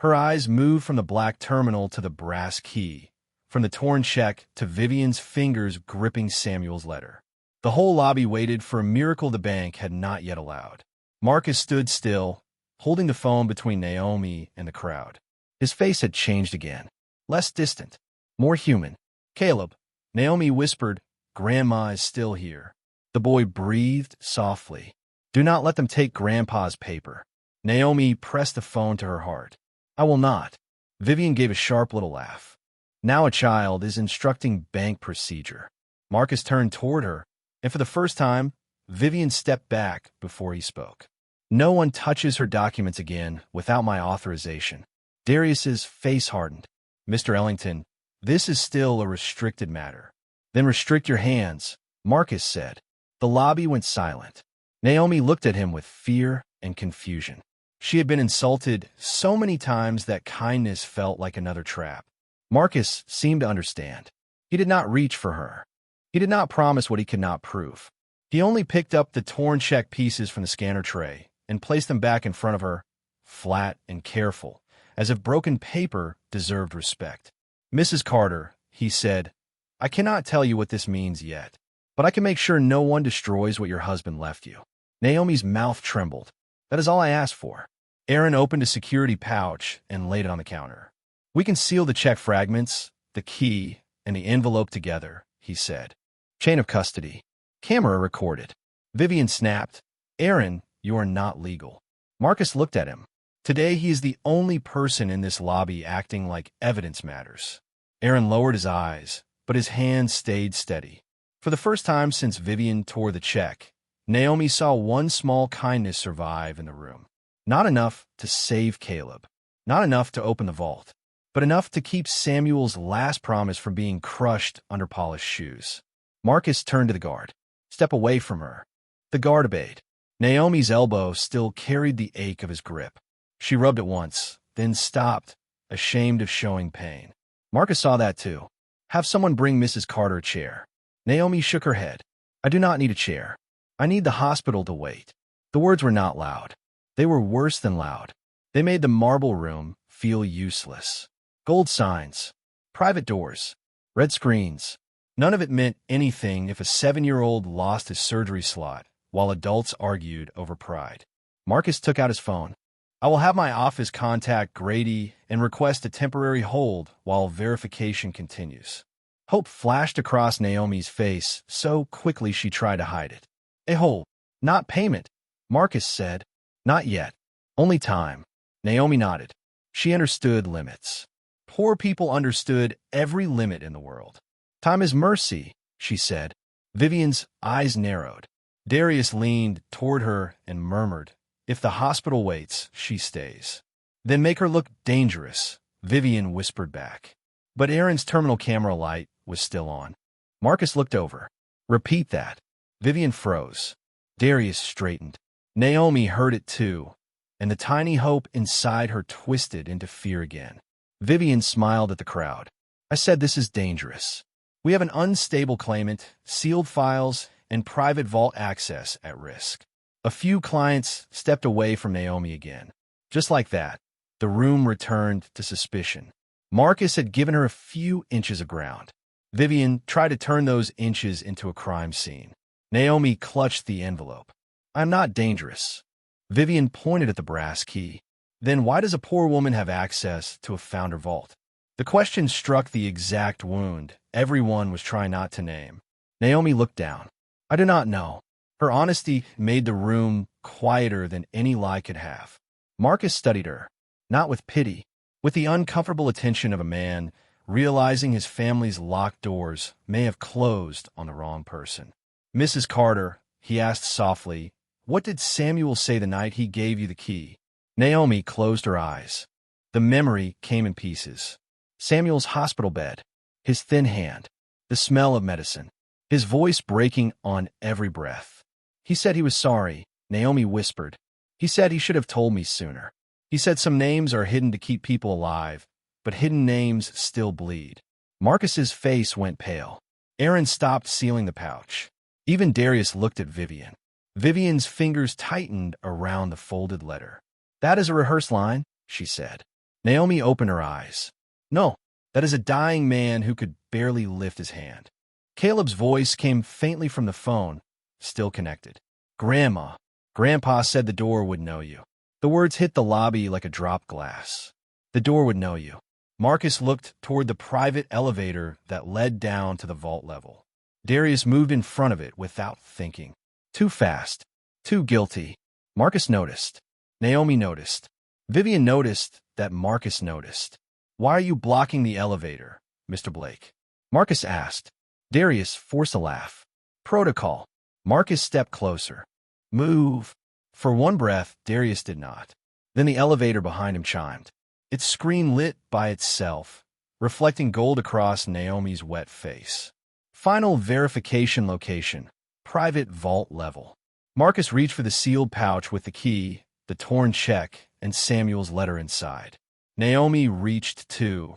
Her eyes moved from the black terminal to the brass key, from the torn check to Vivian's fingers gripping Samuel's letter. The whole lobby waited for a miracle the bank had not yet allowed. Marcus stood still, holding the phone between Naomi and the crowd. His face had changed again, less distant, more human. "Caleb," Naomi whispered, "Grandma is still here." The boy breathed softly. "Do not let them take Grandpa's paper." Naomi pressed the phone to her heart. "I will not." Vivian gave a sharp little laugh. "Now a child is instructing bank procedure." Marcus turned toward her, and for the first time, Vivian stepped back before he spoke. "No one touches her documents again without my authorization." Darius's face hardened. "Mr. Ellington, this is still a restricted matter." "Then restrict your hands," Marcus said. The lobby went silent. Naomi looked at him with fear and confusion. She had been insulted so many times that kindness felt like another trap. Marcus seemed to understand. He did not reach for her. He did not promise what he could not prove. He only picked up the torn check pieces from the scanner tray and placed them back in front of her, flat and careful, as if broken paper deserved respect. "Mrs. Carter," he said, "I cannot tell you what this means yet, but I can make sure no one destroys what your husband left you." Naomi's mouth trembled. "That is all I asked for." Aaron opened a security pouch and laid it on the counter. "We can seal the check fragments, the key, and the envelope together," he said. "Chain of custody. Camera recorded." Vivian snapped, "Aaron, you are not legal." Marcus looked at him. Today he is the only person in this lobby acting like evidence matters. Aaron lowered his eyes, but his hands stayed steady. For the first time since Vivian tore the check, Naomi saw one small kindness survive in the room. Not enough to save Caleb. Not enough to open the vault. But enough to keep Samuel's last promise from being crushed under polished shoes. Marcus turned to the guard. "Step away from her." The guard obeyed. Naomi's elbow still carried the ache of his grip. She rubbed it once, then stopped, ashamed of showing pain. Marcus saw that too. "Have someone bring Mrs. Carter a chair." Naomi shook her head. "I do not need a chair. I need the hospital to wait." The words were not loud. They were worse than loud. They made the marble room feel useless. Gold signs, private doors, red screens. None of it meant anything if a 7-year-old lost his surgery slot while adults argued over pride. Marcus took out his phone. "I will have my office contact Grady and request a temporary hold while verification continues." Hope flashed across Naomi's face so quickly she tried to hide it. "A hold, not payment," Marcus said. "Not yet. Only time." Naomi nodded. She understood limits. Poor people understood every limit in the world. "Time is mercy," she said. Vivian's eyes narrowed. Darius leaned toward her and murmured, "If the hospital waits, she stays." "Then make her look dangerous," Vivian whispered back. But Aaron's terminal camera light was still on. Marcus looked over. "Repeat that." Vivian froze. Darius straightened. Naomi heard it too, and the tiny hope inside her twisted into fear again. Vivian smiled at the crowd. "I said this is dangerous. We have an unstable claimant, sealed files, and private vault access at risk." A few clients stepped away from Naomi again. Just like that, the room returned to suspicion. Marcus had given her a few inches of ground. Vivian tried to turn those inches into a crime scene. Naomi clutched the envelope. "I'm not dangerous." Vivian pointed at the brass key. Then why does a poor woman have access to a founder vault? The question struck the exact wound everyone was trying not to name. Naomi looked down. I do not know. Her honesty made the room quieter than any lie could have. Marcus studied her, not with pity, with the uncomfortable attention of a man realizing his family's locked doors may have closed on the wrong person. Mrs. Carter, he asked softly, what did Samuel say the night he gave you the key? Naomi closed her eyes. The memory came in pieces. Samuel's hospital bed, his thin hand, the smell of medicine, his voice breaking on every breath. He said he was sorry, Naomi whispered. He said he should have told me sooner. He said some names are hidden to keep people alive, but hidden names still bleed. Marcus's face went pale. Aaron stopped sealing the pouch. Even Darius looked at Vivian. Vivian's fingers tightened around the folded letter. That is a rehearsed line, she said. Naomi opened her eyes. No, that is a dying man who could barely lift his hand. Caleb's voice came faintly from the phone, still connected. Grandma. Grandpa said the door would know you. The words hit the lobby like a dropped glass. The door would know you. Marcus looked toward the private elevator that led down to the vault level. Darius moved in front of it without thinking. Too fast. Too guilty. Marcus noticed. Naomi noticed. Vivian noticed that Marcus noticed. Why are you blocking the elevator, Mr. Blake? Marcus asked. Darius forced a laugh. Protocol. Marcus stepped closer. Move. For one breath, Darius did not. Then the elevator behind him chimed. Its screen lit by itself, reflecting gold across Naomi's wet face. Final verification location. Private vault level. Marcus reached for the sealed pouch with the key, the torn check, and Samuel's letter inside. Naomi reached too,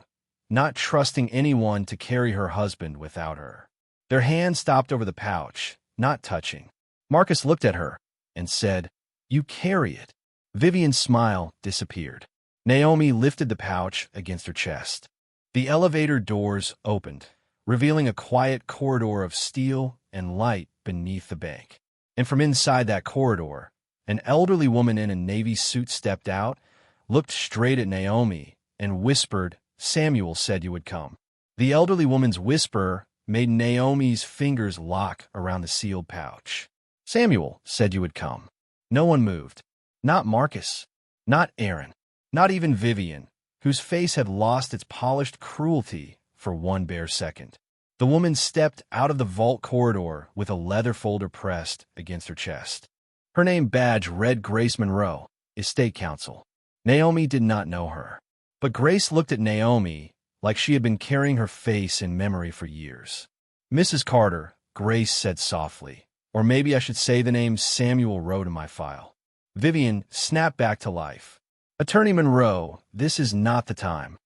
not trusting anyone to carry her husband without her. Their hands stopped over the pouch, not touching. Marcus looked at her and said, You carry it. Vivian's smile disappeared. Naomi lifted the pouch against her chest. The elevator doors opened, revealing a quiet corridor of steel and light beneath the bank. And from inside that corridor, an elderly woman in a navy suit stepped out, looked straight at Naomi, and whispered, Samuel said you would come. The elderly woman's whisper made Naomi's fingers lock around the sealed pouch. Samuel said you would come. No one moved. Not Marcus. Not Aaron. Not even Vivian, whose face had lost its polished cruelty for one bare second. The woman stepped out of the vault corridor with a leather folder pressed against her chest. Her name badge read Grace Monroe, Estate Counsel. Naomi did not know her. But Grace looked at Naomi like she had been carrying her face in memory for years. Mrs. Carter, Grace said softly, or maybe I should say the name Samuel wrote in my file. Vivian snapped back to life. Attorney Monroe, this is not the time.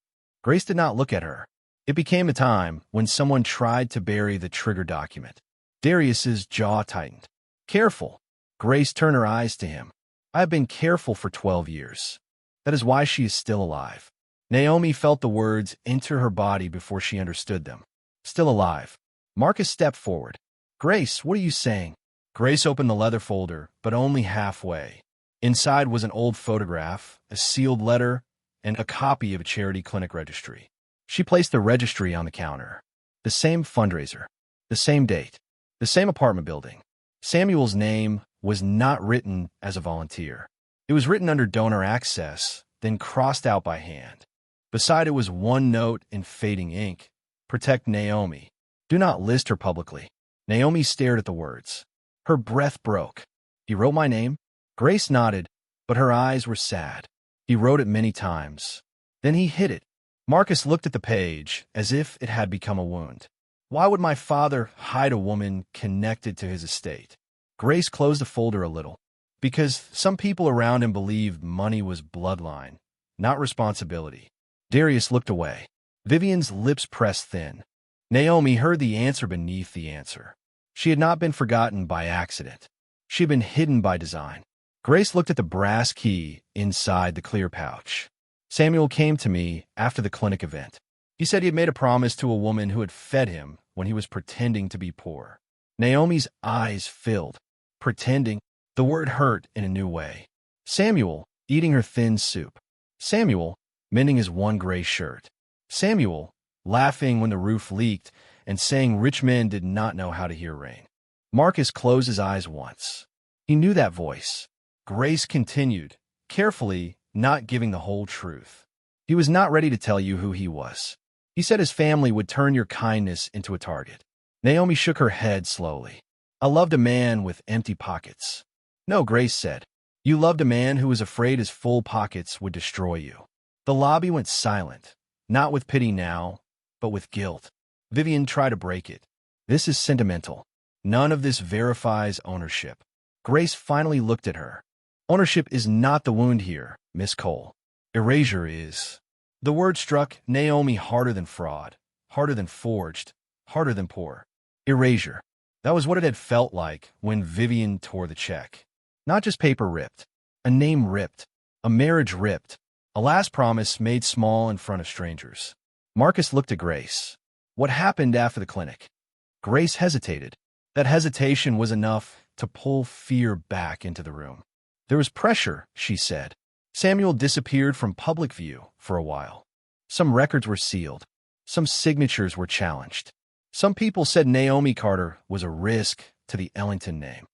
Grace did not look at her. It became a time when someone tried to bury the trigger document. Darius's jaw tightened. Careful. Grace turned her eyes to him. I have been careful for 12 years. That is why she is still alive. Naomi felt the words enter her body before she understood them. Still alive. Marcus stepped forward. Grace, what are you saying? Grace opened the leather folder, but only halfway. Inside was an old photograph, a sealed letter, and a copy of a charity clinic registry. She placed the registry on the counter. The same fundraiser. The same date. The same apartment building. Samuel's name was not written as a volunteer. It was written under donor access, then crossed out by hand. Beside it was one note in fading ink. Protect Naomi. Do not list her publicly. Naomi stared at the words. Her breath broke. He wrote my name? Grace nodded, but her eyes were sad. He wrote it many times. Then he hid it. Marcus looked at the page as if it had become a wound. Why would my father hide a woman connected to his estate? Grace closed the folder a little. Because some people around him believed money was bloodline, not responsibility. Darius looked away. Vivian's lips pressed thin. Naomi heard the answer beneath the answer. She had not been forgotten by accident. She had been hidden by design. Grace looked at the brass key inside the clear pouch. Samuel came to me after the clinic event. He said he had made a promise to a woman who had fed him when he was pretending to be poor. Naomi's eyes filled. Pretending. The word hurt in a new way. Samuel, eating her thin soup. Samuel, mending his one gray shirt. Samuel, laughing when the roof leaked and saying rich men did not know how to hear rain. Marcus closed his eyes once. He knew that voice. Grace continued, carefully, not giving the whole truth. He was not ready to tell you who he was. He said his family would turn your kindness into a target. Naomi shook her head slowly. I loved a man with empty pockets. No, Grace said. You loved a man who was afraid his full pockets would destroy you. The lobby went silent, not with pity now, but with guilt. Vivian tried to break it. This is sentimental. None of this verifies ownership. Grace finally looked at her. Ownership is not the wound here, Miss Cole. Erasure is. The word struck Naomi harder than fraud, harder than forged, harder than poor. Erasure. That was what it had felt like when Vivian tore the check. Not just paper ripped, a name ripped, a marriage ripped, a last promise made small in front of strangers. Marcus looked at Grace. What happened after the clinic? Grace hesitated. That hesitation was enough to pull fear back into the room. There was pressure, she said. Samuel disappeared from public view for a while. Some records were sealed. Some signatures were challenged. Some people said Naomi Carter was a risk to the Ellington name.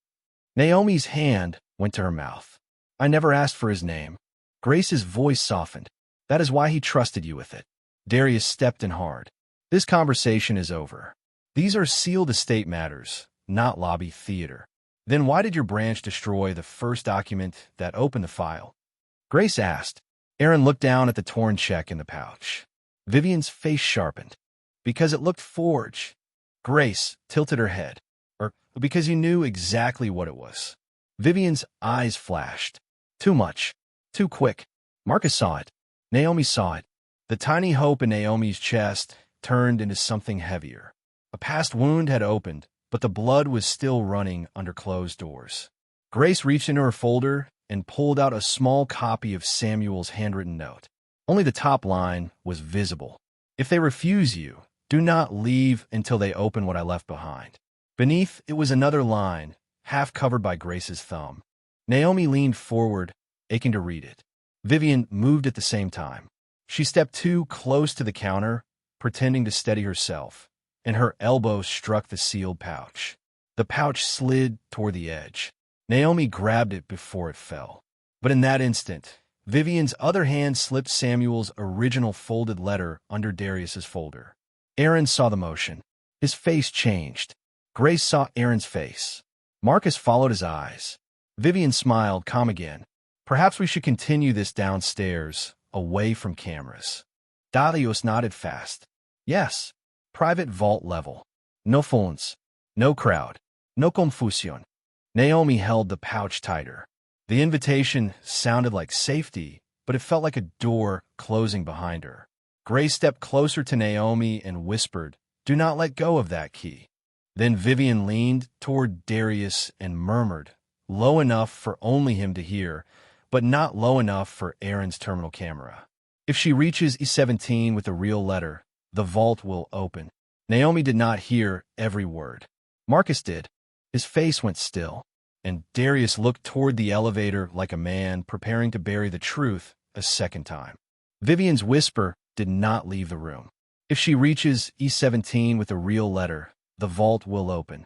Naomi's hand went to her mouth. I never asked for his name. Grace's voice softened. That is why he trusted you with it. Darius stepped in hard. This conversation is over. These are sealed estate matters, not lobby theater. Then why did your branch destroy the first document that opened the file? Grace asked. Aaron looked down at the torn check in the pouch. Vivian's face sharpened. Because it looked forged. Grace tilted her head. Or because you knew exactly what it was. Vivian's eyes flashed. Too much. Too quick. Marcus saw it. Naomi saw it. The tiny hope in Naomi's chest turned into something heavier. A past wound had opened, but the blood was still running under closed doors. Grace reached into her folder and pulled out a small copy of Samuel's handwritten note. Only the top line was visible. If they refuse you, do not leave until they open what I left behind. Beneath it was another line, half covered by Grace's thumb. Naomi leaned forward, aching to read it. Vivian moved at the same time. She stepped too close to the counter, pretending to steady herself, and her elbow struck the sealed pouch. The pouch slid toward the edge. Naomi grabbed it before it fell. But in that instant, Vivian's other hand slipped Samuel's original folded letter under Darius's folder. Aaron saw the motion. His face changed. Grace saw Aaron's face. Marcus followed his eyes. Vivian smiled, calm again. Perhaps we should continue this downstairs, away from cameras. Darius nodded fast. Yes. Private vault level. No phones. No crowd. No confusion. Naomi held the pouch tighter. The invitation sounded like safety, but it felt like a door closing behind her. Grace stepped closer to Naomi and whispered, "Do not let go of that key." Then Vivian leaned toward Darius and murmured, low enough for only him to hear, but not low enough for Aaron's terminal camera. If she reaches E17 with a real letter, the vault will open. Naomi did not hear every word. Marcus did. His face went still, and Darius looked toward the elevator like a man preparing to bury the truth a second time. Vivian's whisper did not leave the room. If she reaches E17 with a real letter, the vault will open.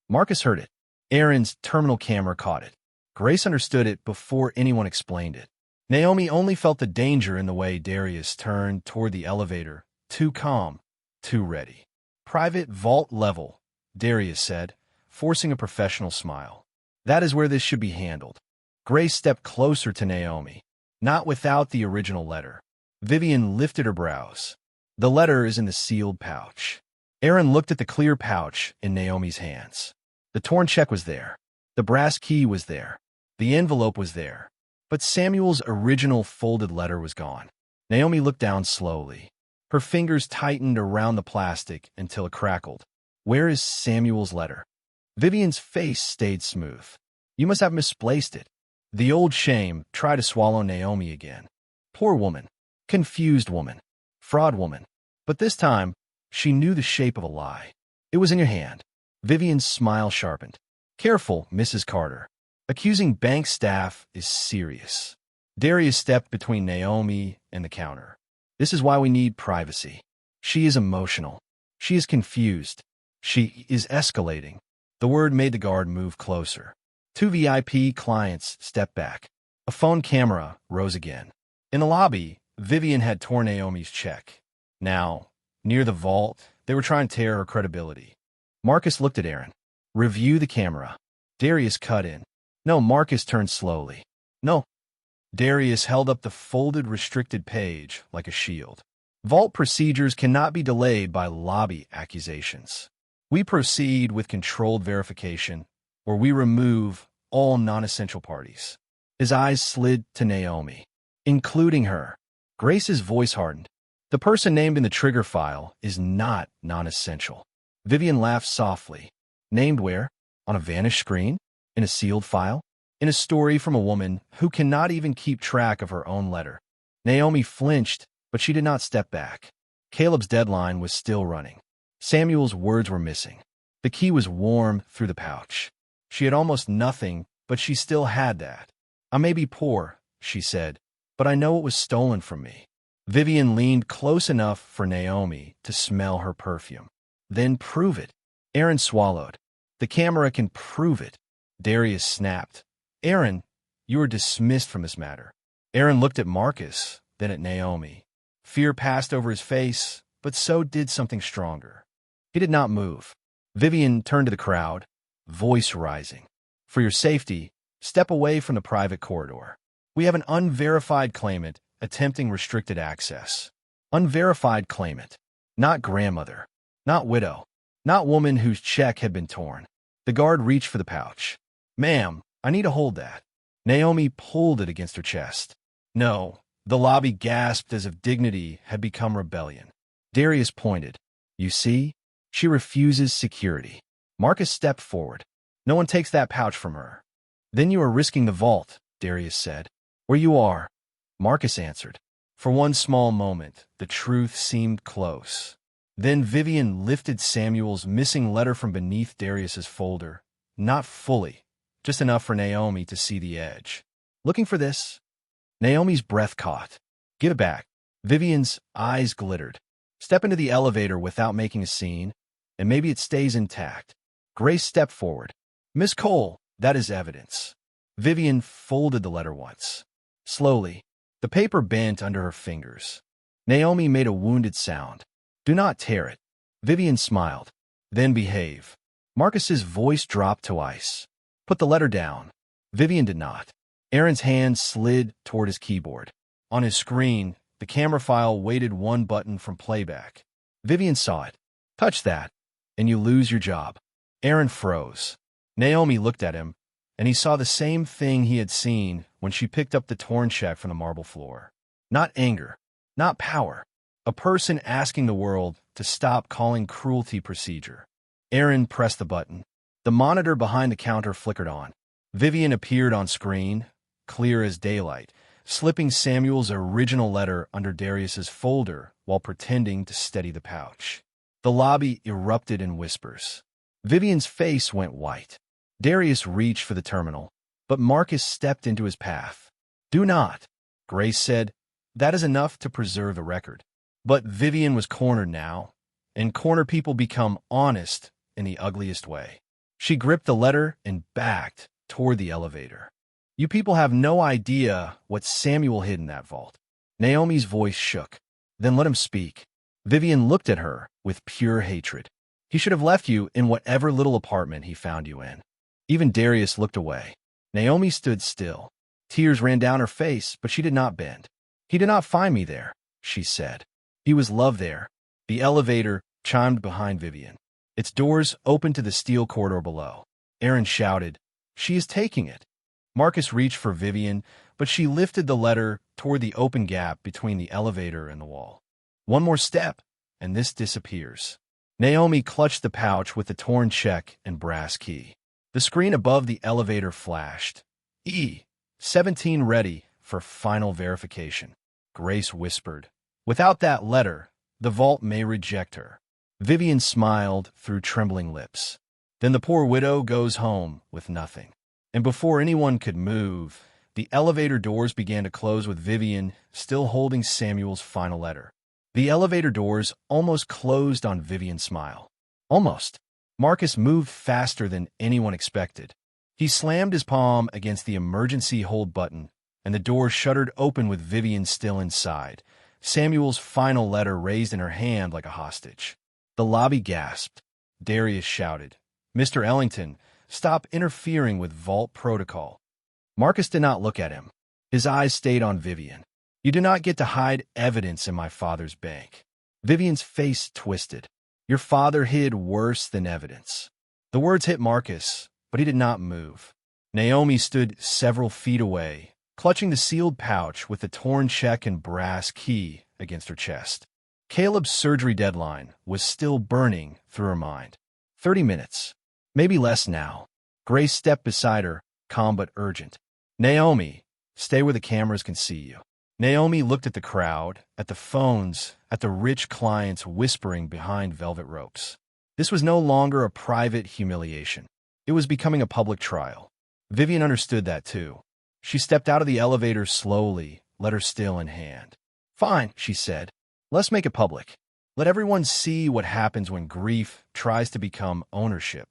Marcus heard it. Aaron's terminal camera caught it. Grace understood it before anyone explained it. Naomi only felt the danger in the way Darius turned toward the elevator, too calm, too ready. Private vault level, Darius said, forcing a professional smile. That is where this should be handled. Grace stepped closer to Naomi, not without the original letter. Vivian lifted her brows. The letter is in the sealed pouch. Aaron looked at the clear pouch in Naomi's hands. The torn check was there. The brass key was there. The envelope was there. But Samuel's original folded letter was gone. Naomi looked down slowly. Her fingers tightened around the plastic until it crackled. Where is Samuel's letter? Vivian's face stayed smooth. You must have misplaced it. The old shame tried to swallow Naomi again. Poor woman. Confused woman. Fraud woman. But this time, she knew the shape of a lie. It was in your hand. Vivian's smile sharpened. Careful, Mrs. Carter. Accusing bank staff is serious. Darius stepped between Naomi and the counter. This is why we need privacy. She is emotional. She is confused. She is escalating. The word made the guard move closer. Two VIP clients stepped back. A phone camera rose again. In the lobby, Vivian had torn Naomi's check. Now, near the vault, they were trying to tear her credibility. Marcus looked at Aaron. Review the camera. Darius cut in. No, Marcus turned slowly. No. Darius held up the folded restricted page like a shield. Vault procedures cannot be delayed by lobby accusations. We proceed with controlled verification, or we remove all non-essential parties. His eyes slid to Naomi, including her. Grace's voice hardened. The person named in the trigger file is not non-essential. Vivian laughed softly. Named where? On a vanished screen? In a sealed file? In a story from a woman who cannot even keep track of her own letter. Naomi flinched, but she did not step back. Caleb's deadline was still running. Samuel's words were missing. The key was warm through the pouch. She had almost nothing, but she still had that. I may be poor, she said, but I know it was stolen from me. Vivian leaned close enough for Naomi to smell her perfume. Then prove it. Aaron swallowed. The camera can prove it. Darius snapped. Aaron, you are dismissed from this matter. Aaron looked at Marcus, then at Naomi. Fear passed over his face, but so did something stronger. He did not move. Vivian turned to the crowd, voice rising. For your safety, step away from the private corridor. We have an unverified claimant attempting restricted access. Unverified claimant. Not grandmother. Not widow. Not woman whose check had been torn. The guard reached for the pouch. Ma'am, I need to hold that. Naomi pulled it against her chest. No. The lobby gasped as if dignity had become rebellion. Darius pointed. You see? She refuses security. Marcus stepped forward. No one takes that pouch from her. Then you are risking the vault, Darius said. Where you are, Marcus answered. For one small moment, the truth seemed close. Then Vivian lifted Samuel's missing letter from beneath Darius's folder. Not fully, just enough for Naomi to see the edge. Looking for this? Naomi's breath caught. Give it back. Vivian's eyes glittered. Step into the elevator without making a scene, and maybe it stays intact. Grace stepped forward. Miss Cole, that is evidence. Vivian folded the letter once. Slowly, the paper bent under her fingers. Naomi made a wounded sound. Do not tear it. Vivian smiled. Then behave. Marcus's voice dropped to ice. Put the letter down. Vivian did not. Aaron's hand slid toward his keyboard. On his screen, the camera file weighted one button from playback. Vivian saw it. Touch that, and you lose your job. Aaron froze. Naomi looked at him, and he saw the same thing he had seen when she picked up the torn check from the marble floor. Not anger, not power. A person asking the world to stop calling cruelty procedure. Aaron pressed the button. The monitor behind the counter flickered on. Vivian appeared on screen, clear as daylight, slipping Samuel's original letter under Darius's folder while pretending to steady the pouch. The lobby erupted in whispers. Vivian's face went white. Darius reached for the terminal, but Marcus stepped into his path. Do not, Grace said. That is enough to preserve the record. But Vivian was cornered now, and corner people become honest in the ugliest way. She gripped the letter and backed toward the elevator. You people have no idea what Samuel hid in that vault. Naomi's voice shook. Then let him speak. Vivian looked at her with pure hatred. He should have left you in whatever little apartment he found you in. Even Darius looked away. Naomi stood still. Tears ran down her face, but she did not bend. He did not find me there, she said. He was loved there. The elevator chimed behind Vivian. Its doors opened to the steel corridor below. Aaron shouted, She is taking it. Marcus reached for Vivian, but she lifted the letter toward the open gap between the elevator and the wall. One more step, and this disappears. Naomi clutched the pouch with the torn check and brass key. The screen above the elevator flashed. 17 ready for final verification. Grace whispered. Without that letter, the vault may reject her. Vivian smiled through trembling lips. Then the poor widow goes home with nothing. And before anyone could move, The elevator doors began to close with Vivian still holding Samuel's final letter. The elevator doors almost closed on Vivian's smile. Almost. Marcus moved faster than anyone expected. He slammed his palm against the emergency hold button, and the door shuttered open with Vivian still inside, Samuel's final letter raised in her hand like a hostage. The lobby gasped. Darius shouted, "Mr. Ellington, stop interfering with vault protocol." Marcus did not look at him. His eyes stayed on Vivian. "You do not get to hide evidence in my father's bank." Vivian's face twisted. "Your father hid worse than evidence." The words hit Marcus, but he did not move. Naomi stood several feet away, clutching the sealed pouch with the torn check and brass key against her chest. Caleb's surgery deadline was still burning through her mind. 30 minutes. Maybe less now. Grace stepped beside her, calm but urgent. "Naomi, stay where the cameras can see you." Naomi looked at the crowd, at the phones, at the rich clients whispering behind velvet ropes. This was no longer a private humiliation. It was becoming a public trial. Vivian understood that too. She stepped out of the elevator slowly, letter still in hand. "Fine," she said. "Let's make it public. Let everyone see what happens when grief tries to become ownership."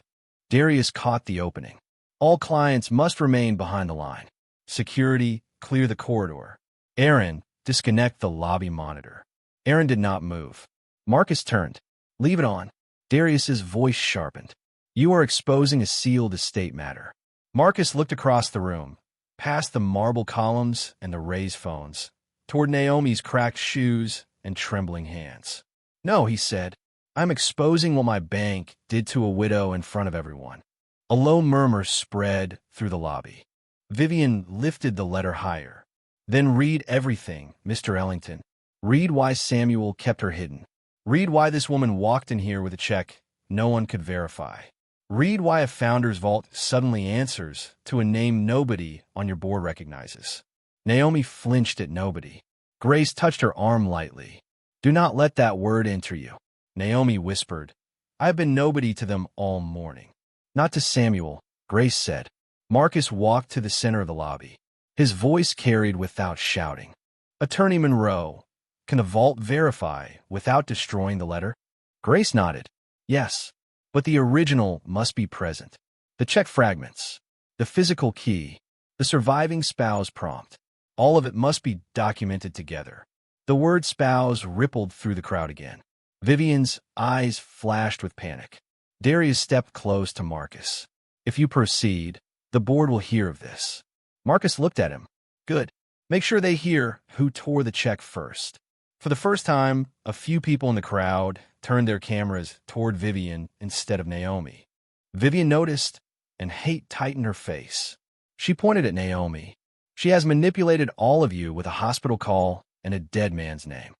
Darius caught the opening. "All clients must remain behind the line. Security, clear the corridor. Aaron, disconnect the lobby monitor." Aaron did not move. Marcus turned. "Leave it on." Darius's voice sharpened. "You are exposing a sealed estate matter." Marcus looked across the room, past the marble columns and the raised phones, toward Naomi's cracked shoes and trembling hands. "No," he said. "I'm exposing what my bank did to a widow in front of everyone." A low murmur spread through the lobby. Vivian lifted the letter higher. "Then read everything, Mr. Ellington. Read why Samuel kept her hidden. Read why this woman walked in here with a check no one could verify. Read why a founder's vault suddenly answers to a name nobody on your board recognizes." Naomi flinched at nobody. Grace touched her arm lightly. "Do not let that word enter you." Naomi whispered, "I've been nobody to them all morning." "Not to Samuel," Grace said. Marcus walked to the center of the lobby. His voice carried without shouting. "Attorney Monroe, can the vault verify without destroying the letter?" Grace nodded. "Yes, but the original must be present. The check fragments, the physical key, the surviving spouse prompt. All of it must be documented together." The word spouse rippled through the crowd again. Vivian's eyes flashed with panic. Darius stepped close to Marcus. "If you proceed, the board will hear of this." Marcus looked at him. "Good. Make sure they hear who tore the check first." For the first time, a few people in the crowd turned their cameras toward Vivian instead of Naomi. Vivian noticed, and hate tightened her face. She pointed at Naomi. "She has manipulated all of you with a hospital call and a dead man's name."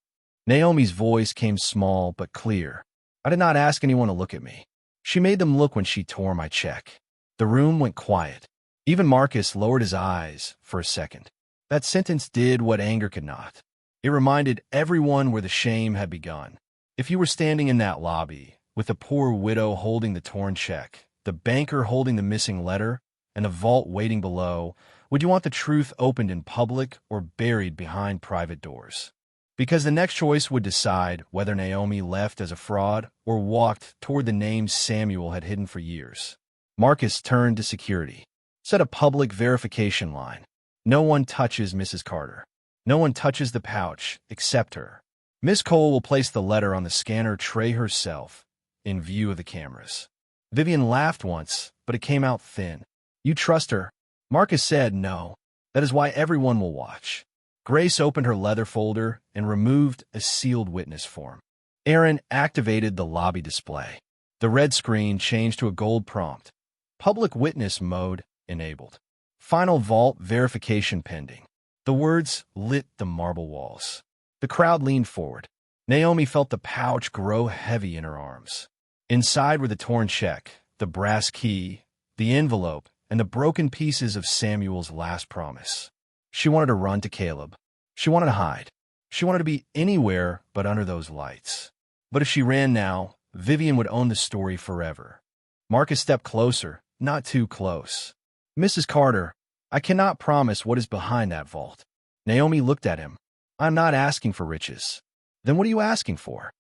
Naomi's voice came small but clear. "I did not ask anyone to look at me. She made them look when she tore my check." The room went quiet. Even Marcus lowered his eyes for a second. That sentence did what anger could not. It reminded everyone where the shame had begun. If you were standing in that lobby, with the poor widow holding the torn check, the banker holding the missing letter, and the vault waiting below, would you want the truth opened in public or buried behind private doors? Because the next choice would decide whether Naomi left as a fraud or walked toward the name Samuel had hidden for years. Marcus turned to security. "Set a public verification line. No one touches Mrs. Carter. No one touches the pouch except her. Miss Cole will place the letter on the scanner tray herself, in view of the cameras." Vivian laughed once, but it came out thin. "You trust her?" Marcus said no. "That is why everyone will watch." Grace opened her leather folder and removed a sealed witness form. Aaron activated the lobby display. The red screen changed to a gold prompt. Public witness mode enabled. Final vault verification pending. The words lit the marble walls. The crowd leaned forward. Naomi felt the pouch grow heavy in her arms. Inside were the torn check, the brass key, the envelope, and the broken pieces of Samuel's last promise. She wanted to run to Caleb. She wanted to hide. She wanted to be anywhere but under those lights. But if she ran now, Vivian would own the story forever. Marcus stepped closer, not too close. "Mrs. Carter, I cannot promise what is behind that vault. Naomi looked at him. I'm not asking for riches. Then what are you asking for?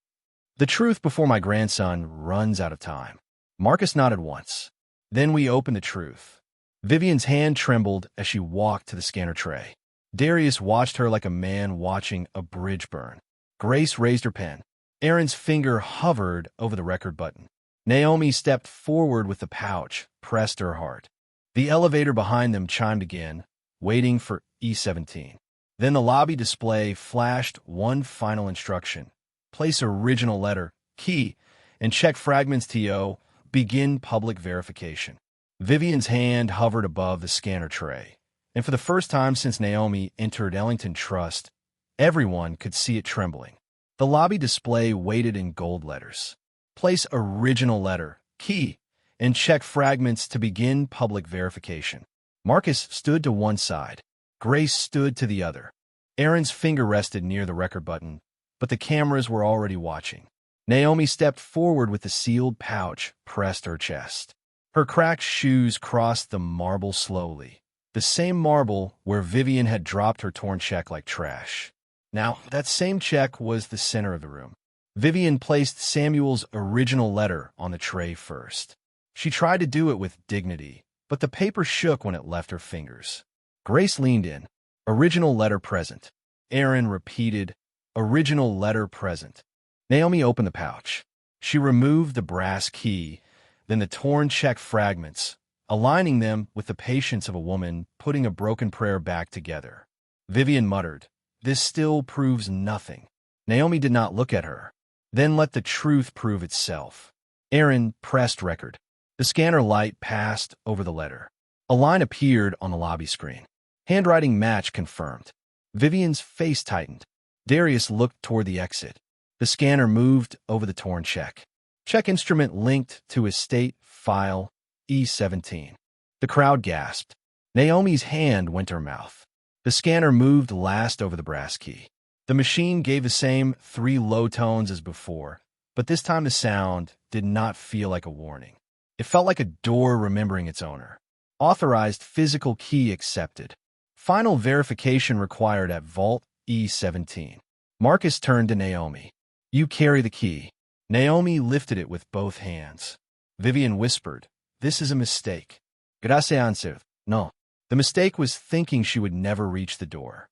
The truth before my grandson runs out of time. Marcus nodded once. Then we opened the truth. Vivian's hand trembled as she walked to the scanner tray. Darius watched her like a man watching a bridge burn. Grace raised her pen. Aaron's finger hovered over the record button. Naomi stepped forward with the pouch, pressed to her heart. The elevator behind them chimed again, waiting for E17. Then the lobby display flashed one final instruction. Place original letter, key, and check fragments TO, begin public verification. Vivian's hand hovered above the scanner tray, and for the first time since Naomi entered Ellington Trust, everyone could see it trembling. The lobby display waited in gold letters. Place original letter, key, and check fragments to begin public verification. Marcus stood to one side. Grace stood to the other. Aaron's finger rested near the record button, but the cameras were already watching. Naomi stepped forward with the sealed pouch pressed to her chest. Her cracked shoes crossed the marble slowly, the same marble where Vivian had dropped her torn check like trash. Now, that same check was the center of the room. Vivian placed Samuel's original letter on the tray first. She tried to do it with dignity, but the paper shook when it left her fingers. Grace leaned in. Original letter present. Aaron repeated, original letter present. Naomi opened the pouch. She removed the brass key, then the torn check fragments, aligning them with the patience of a woman putting a broken prayer back together. Vivian muttered, this still proves nothing. Naomi did not look at her. Then let the truth prove itself. Aaron pressed record. The scanner light passed over the letter. A line appeared on the lobby screen. Handwriting match confirmed. Vivian's face tightened. Darius looked toward the exit. The scanner moved over the torn check. Check instrument linked to estate file E17. The crowd gasped. Naomi's hand went to her mouth. The scanner moved last over the brass key. The machine gave the same 3 low tones as before, but this time the sound did not feel like a warning. It felt like a door remembering its owner. Authorized physical key accepted. Final verification required at Vault E17. Marcus turned to Naomi. You carry the key. Naomi lifted it with both hands. Vivian whispered, this is a mistake. Gracias, no. The mistake was thinking she would never reach the door.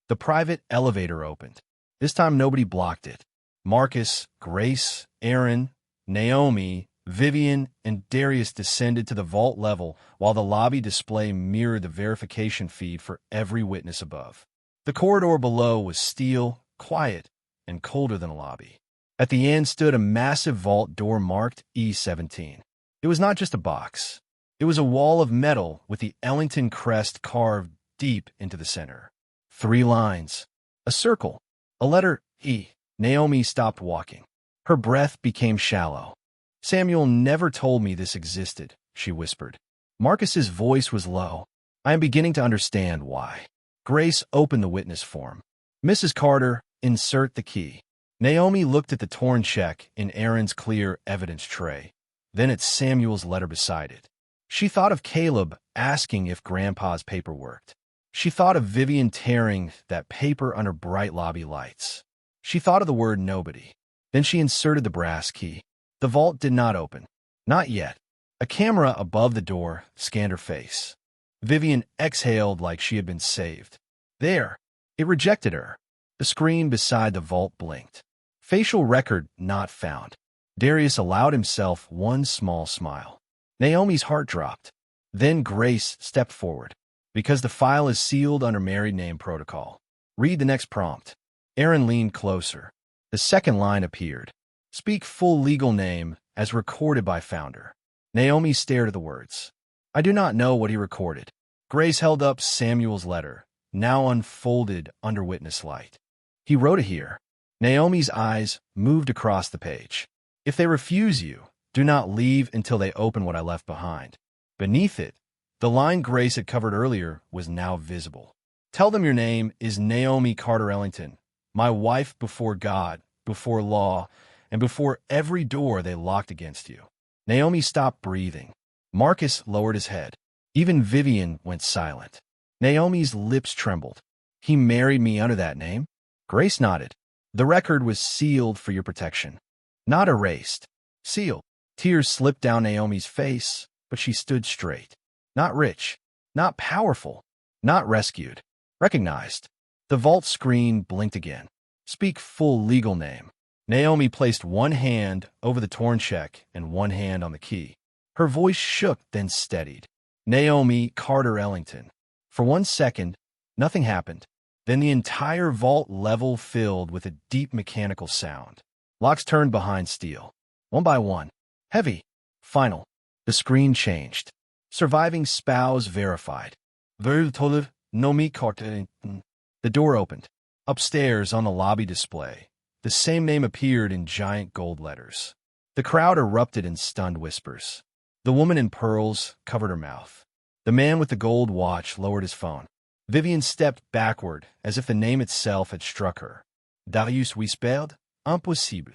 The private elevator opened. This time nobody blocked it. Marcus, Grace, Aaron, Naomi, Vivian, and Darius descended to the vault level while the lobby display mirrored the verification feed for every witness above. The corridor below was steel, quiet, and colder than a lobby. At the end stood a massive vault door marked E17. It was not just a box. It was a wall of metal with the Ellington crest carved deep into the center. 3 lines. A circle. A letter E. Naomi stopped walking. Her breath became shallow. Samuel never told me this existed, she whispered. Marcus's voice was low. I am beginning to understand why. Grace opened the witness form. Mrs. Carter, insert the key. Naomi looked at the torn check in Aaron's clear evidence tray, then at Samuel's letter beside it. She thought of Caleb asking if Grandpa's paper worked. She thought of Vivian tearing that paper under bright lobby lights. She thought of the word nobody. Then she inserted the brass key. The vault did not open. Not yet. A camera above the door scanned her face. Vivian exhaled like she had been saved. There. It rejected her. The screen beside the vault blinked. Facial record not found. Darius allowed himself one small smile. Naomi's heart dropped. Then Grace stepped forward. Because the file is sealed under married name protocol. Read the next prompt. Aaron leaned closer. The second line appeared. Speak full legal name as recorded by founder. Naomi stared at the words. I do not know what he recorded. Grace held up Samuel's letter, now unfolded under witness light. He wrote it here. Naomi's eyes moved across the page. If they refuse you, do not leave until they open what I left behind. Beneath it, the line Grace had covered earlier was now visible. Tell them your name is Naomi Carter Ellington, my wife before God, before law, and before every door they locked against you. Naomi stopped breathing. Marcus lowered his head. Even Vivian went silent. Naomi's lips trembled. He married me under that name? Grace nodded. The record was sealed for your protection. Not erased. Sealed. Tears slipped down Naomi's face, but she stood straight. Not rich. Not powerful. Not rescued. Recognized. The vault screen blinked again. Speak full legal name. Naomi placed one hand over the torn check and one hand on the key. Her voice shook, then steadied. Naomi Carter Ellington. For 1 second, nothing happened. Then the entire vault level filled with a deep mechanical sound. Locks turned behind steel. One by one. Heavy. Final. The screen changed. Surviving spouse verified. Naomi Carter. The door opened. Upstairs on the lobby display, the same name appeared in giant gold letters. The crowd erupted in stunned whispers. The woman in pearls covered her mouth. The man with the gold watch lowered his phone. Vivian stepped backward as if the name itself had struck her. Darius whispered, Impossible.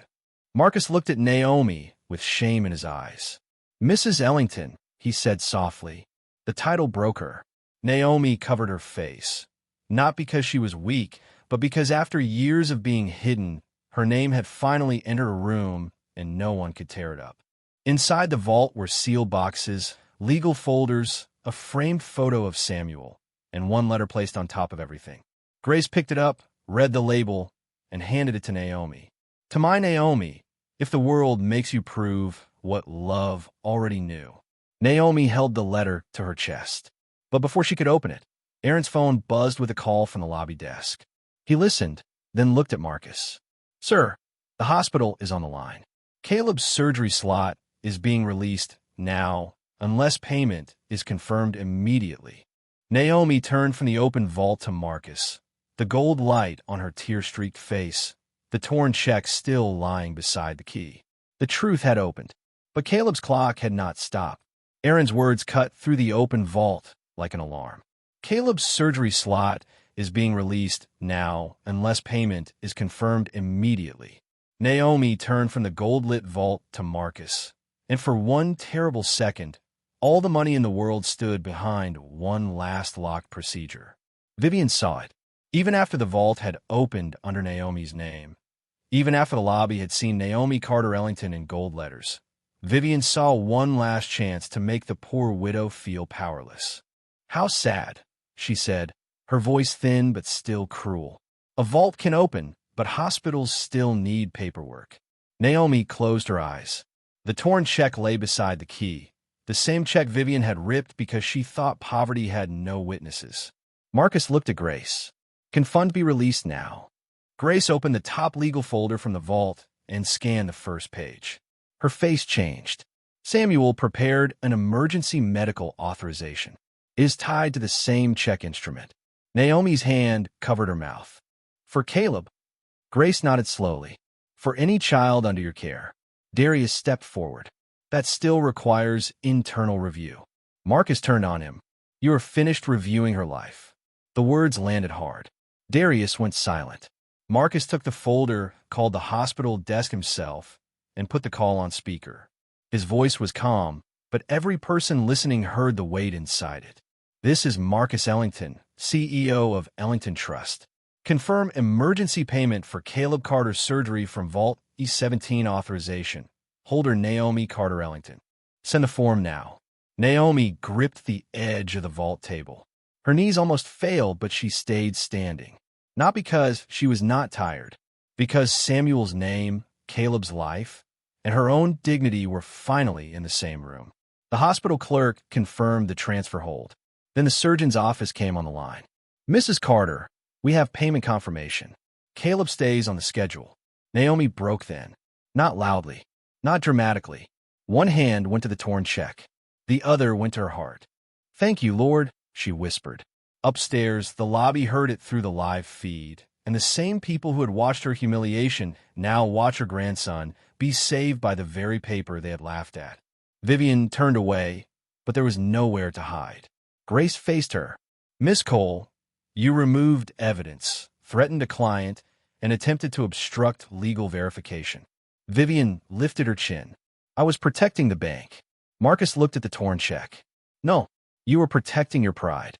Marcus looked at Naomi with shame in his eyes. Mrs. Ellington, he said softly. The title broke her. Naomi covered her face. Not because she was weak, but because after years of being hidden, her name had finally entered a room and no one could tear it up. Inside the vault were sealed boxes, legal folders, a framed photo of Samuel, and one letter placed on top of everything. Grace picked it up, read the label, and handed it to Naomi. To my Naomi, if the world makes you prove what love already knew. Naomi held the letter to her chest. But before she could open it, Aaron's phone buzzed with a call from the lobby desk. He listened, then looked at Marcus. Sir, the hospital is on the line. Caleb's surgery slot is being released now, unless payment is confirmed immediately. Naomi turned from the open vault to Marcus, the gold light on her tear-streaked face, the torn check still lying beside the key. The truth had opened, but Caleb's clock had not stopped. Aaron's words cut through the open vault like an alarm. Caleb's surgery slot is being released now unless payment is confirmed immediately. Naomi turned from the gold-lit vault to Marcus, and for one terrible second, all the money in the world stood behind one last locked procedure. Vivian saw it. Even after the vault had opened under Naomi's name, even after the lobby had seen Naomi Carter Ellington in gold letters, Vivian saw one last chance to make the poor widow feel powerless. How sad, she said, her voice thin but still cruel. A vault can open, but hospitals still need paperwork. Naomi closed her eyes. The torn check lay beside the key, the same check Vivian had ripped because she thought poverty had no witnesses. Marcus looked at Grace. Can fund be released now? Grace opened the top legal folder from the vault and scanned the first page. Her face changed. Samuel prepared an emergency medical authorization. It is tied to the same check instrument. Naomi's hand covered her mouth. For Caleb, Grace nodded slowly. For any child under your care. Darius stepped forward. That still requires internal review. Marcus turned on him. You are finished reviewing her life. The words landed hard. Darius went silent. Marcus took the folder, called the hospital desk himself, and put the call on speaker. His voice was calm, but every person listening heard the weight inside it. This is Marcus Ellington, CEO of Ellington Trust. Confirm emergency payment for Caleb Carter's surgery from Vault E17 authorization. Holder Naomi Carter Ellington. Send the form now. Naomi gripped the edge of the vault table. Her knees almost failed, but she stayed standing. Not because she was not tired, because Samuel's name, Caleb's life, and her own dignity were finally in the same room. The hospital clerk confirmed the transfer hold. Then the surgeon's office came on the line. Mrs. Carter, we have payment confirmation. Caleb stays on the schedule. Naomi broke then. Not loudly, not dramatically. One hand went to the torn check. The other went to her heart. Thank you, Lord, she whispered. Upstairs, the lobby heard it through the live feed, and the same people who had watched her humiliation now watch her grandson be saved by the very paper they had laughed at. Vivian turned away, but there was nowhere to hide. Grace faced her. Miss Cole, you removed evidence, threatened a client, and attempted to obstruct legal verification. Vivian lifted her chin. I was protecting the bank. Marcus looked at the torn check. No, you were protecting your pride.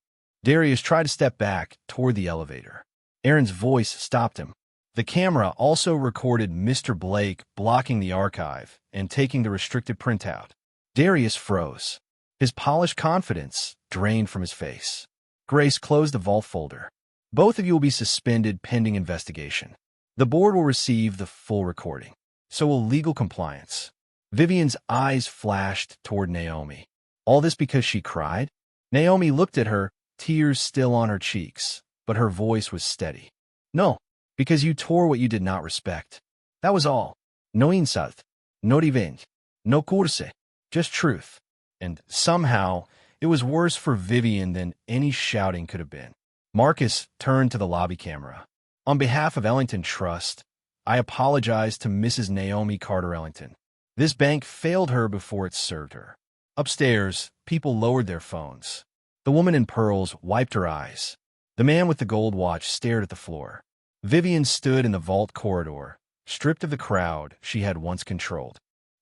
Darius tried to step back toward the elevator. Aaron's voice stopped him. The camera also recorded Mr. Blake blocking the archive and taking the restricted printout. Darius froze. His polished confidence drained from his face. Grace closed the vault folder. Both of you will be suspended pending investigation. The board will receive the full recording. So will legal compliance. Vivian's eyes flashed toward Naomi. All this because she cried? Naomi looked at her, tears still on her cheeks, but her voice was steady. No, because you tore what you did not respect. That was all. No insult, no revenge, no curse, just truth. And somehow, it was worse for Vivian than any shouting could have been. Marcus turned to the lobby camera. On behalf of Ellington Trust, I apologize to Mrs. Naomi Carter Ellington. This bank failed her before it served her. Upstairs, people lowered their phones. The woman in pearls wiped her eyes. The man with the gold watch stared at the floor. Vivian stood in the vault corridor, stripped of the crowd she had once controlled.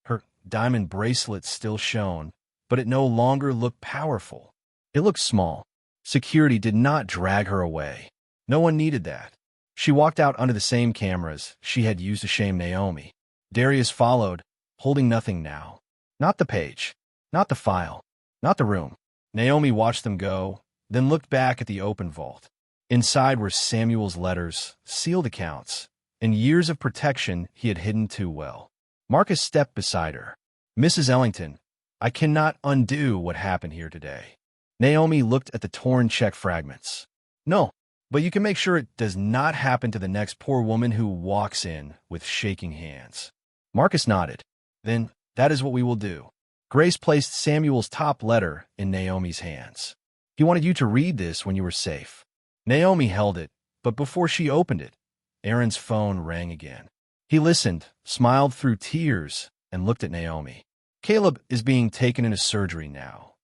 Her diamond bracelet still shone, but it no longer looked powerful. It looked small. Security did not drag her away. No one needed that. She walked out under the same cameras she had used to shame Naomi. Darius followed, holding nothing now. Not the page, not the file, not the room. Naomi watched them go, then looked back at the open vault. Inside were Samuel's letters, sealed accounts, and years of protection he had hidden too well. Marcus stepped beside her. Mrs. Ellington, I cannot undo what happened here today. Naomi looked at the torn check fragments. No, but you can make sure it does not happen to the next poor woman who walks in with shaking hands. Marcus nodded. Then, that is what we will do. Grace placed Samuel's top letter in Naomi's hands. He wanted you to read this when you were safe. Naomi held it, but before she opened it, Aaron's phone rang again. He listened, smiled through tears, and looked at Naomi. Caleb is being taken into surgery now.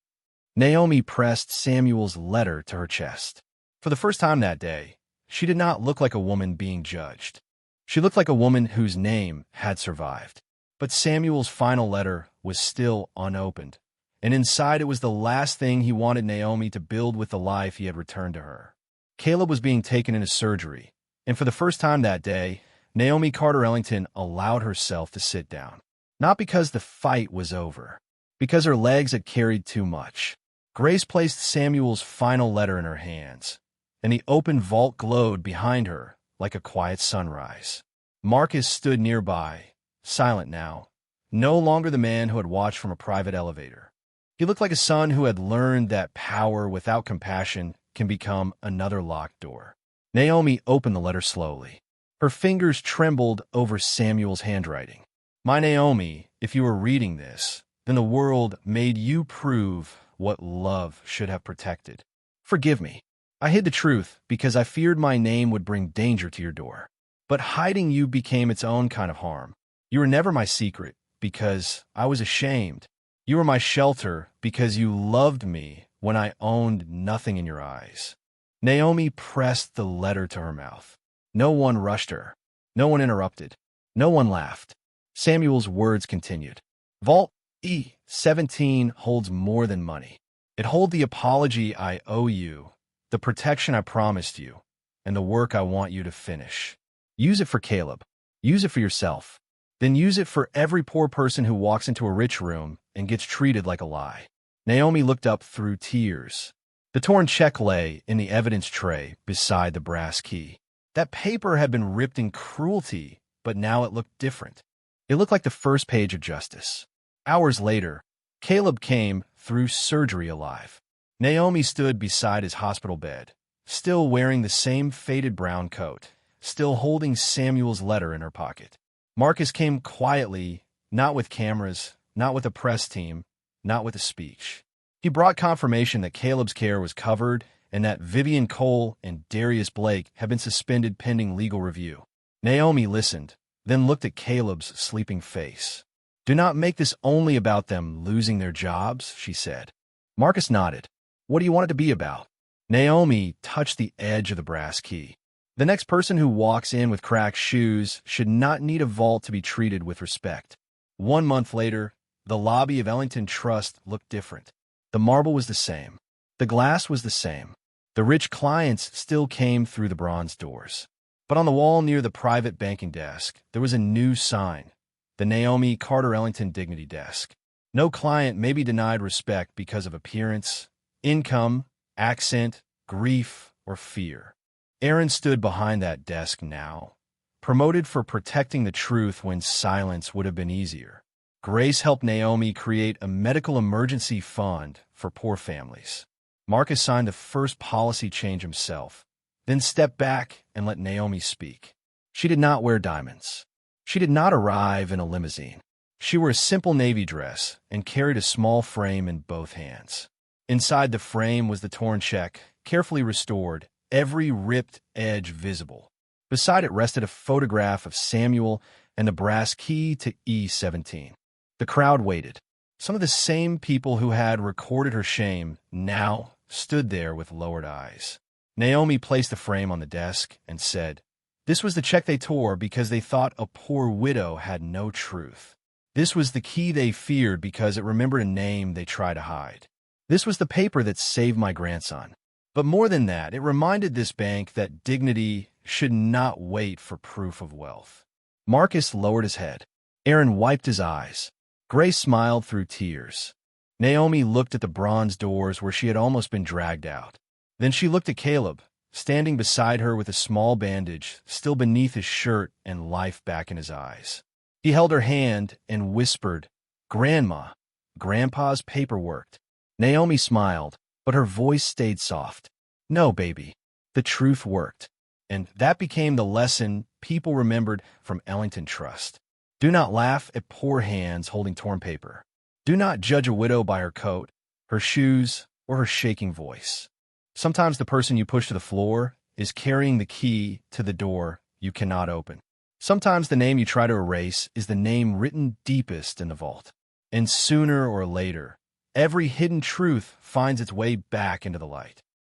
Naomi pressed Samuel's letter to her chest. For the first time that day, she did not look like a woman being judged. She looked like a woman whose name had survived. But Samuel's final letter was still unopened, and inside it was the last thing he wanted Naomi to build with the life he had returned to her. Caleb was being taken into surgery, and for the first time that day, Naomi Carter Ellington allowed herself to sit down. Not because the fight was over, because her legs had carried too much. Grace placed Samuel's final letter in her hands, and the open vault glowed behind her like a quiet sunrise. Marcus stood nearby, silent now, no longer the man who had watched from a private elevator. He looked like a son who had learned that power without compassion can become another locked door. Naomi opened the letter slowly. Her fingers trembled over Samuel's handwriting. My Naomi, if you were reading this, then the world made you prove what love should have protected. Forgive me. I hid the truth because I feared my name would bring danger to your door. But hiding you became its own kind of harm. You were never my secret because I was ashamed. You were my shelter because you loved me when I owned nothing in your eyes. Naomi pressed the letter to her mouth. No one rushed her. No one interrupted. No one laughed. Samuel's words continued. Vault E17 holds more than money. It holds the apology I owe you, the protection I promised you, and the work I want you to finish. Use it for Caleb. Use it for yourself. Then use it for every poor person who walks into a rich room and gets treated like a lie. Naomi looked up through tears. The torn check lay in the evidence tray beside the brass key. That paper had been ripped in cruelty, but now it looked different. It looked like the first page of justice. Hours later, Caleb came through surgery alive. Naomi stood beside his hospital bed, still wearing the same faded brown coat, still holding Samuel's letter in her pocket. Marcus came quietly, not with cameras, not with a press team, not with a speech. He brought confirmation that Caleb's care was covered and that Vivian Cole and Darius Blake had been suspended pending legal review. Naomi listened, then looked at Caleb's sleeping face. Do not make this only about them losing their jobs, she said. Marcus nodded. What do you want it to be about? Naomi touched the edge of the brass key. The next person who walks in with cracked shoes should not need a vault to be treated with respect. 1 month later, the lobby of Ellington Trust looked different. The marble was the same. The glass was the same. The rich clients still came through the bronze doors. But on the wall near the private banking desk, there was a new sign, the Naomi Carter Ellington Dignity Desk. No client may be denied respect because of appearance, income, accent, grief, or fear. Aaron stood behind that desk now, promoted for protecting the truth when silence would have been easier. Grace helped Naomi create a medical emergency fund for poor families. Marcus signed the first policy change himself, then stepped back and let Naomi speak. She did not wear diamonds. She did not arrive in a limousine. She wore a simple navy dress and carried a small frame in both hands. Inside the frame was the torn check, carefully restored, every ripped edge visible. Beside it rested a photograph of Samuel and the brass key to E17. The crowd waited. Some of the same people who had recorded her shame now stood there with lowered eyes. Naomi placed the frame on the desk and said, "This was the check they tore because they thought a poor widow had no truth. This was the key they feared because it remembered a name they tried to hide. This was the paper that saved my grandson. But more than that, it reminded this bank that dignity should not wait for proof of wealth." Marcus lowered his head. Aaron wiped his eyes. Grace smiled through tears. Naomi looked at the bronze doors where she had almost been dragged out. Then she looked at Caleb, standing beside her with a small bandage still beneath his shirt and life back in his eyes. He held her hand and whispered, "Grandma, Grandpa's paper worked." Naomi smiled, but her voice stayed soft. "No, baby, the truth worked." And that became the lesson people remembered from Ellington Trust. Do not laugh at poor hands holding torn paper. Do not judge a widow by her coat, her shoes, or her shaking voice. Sometimes the person you push to the floor is carrying the key to the door you cannot open. Sometimes the name you try to erase is the name written deepest in the vault. And sooner or later, every hidden truth finds its way back into the light.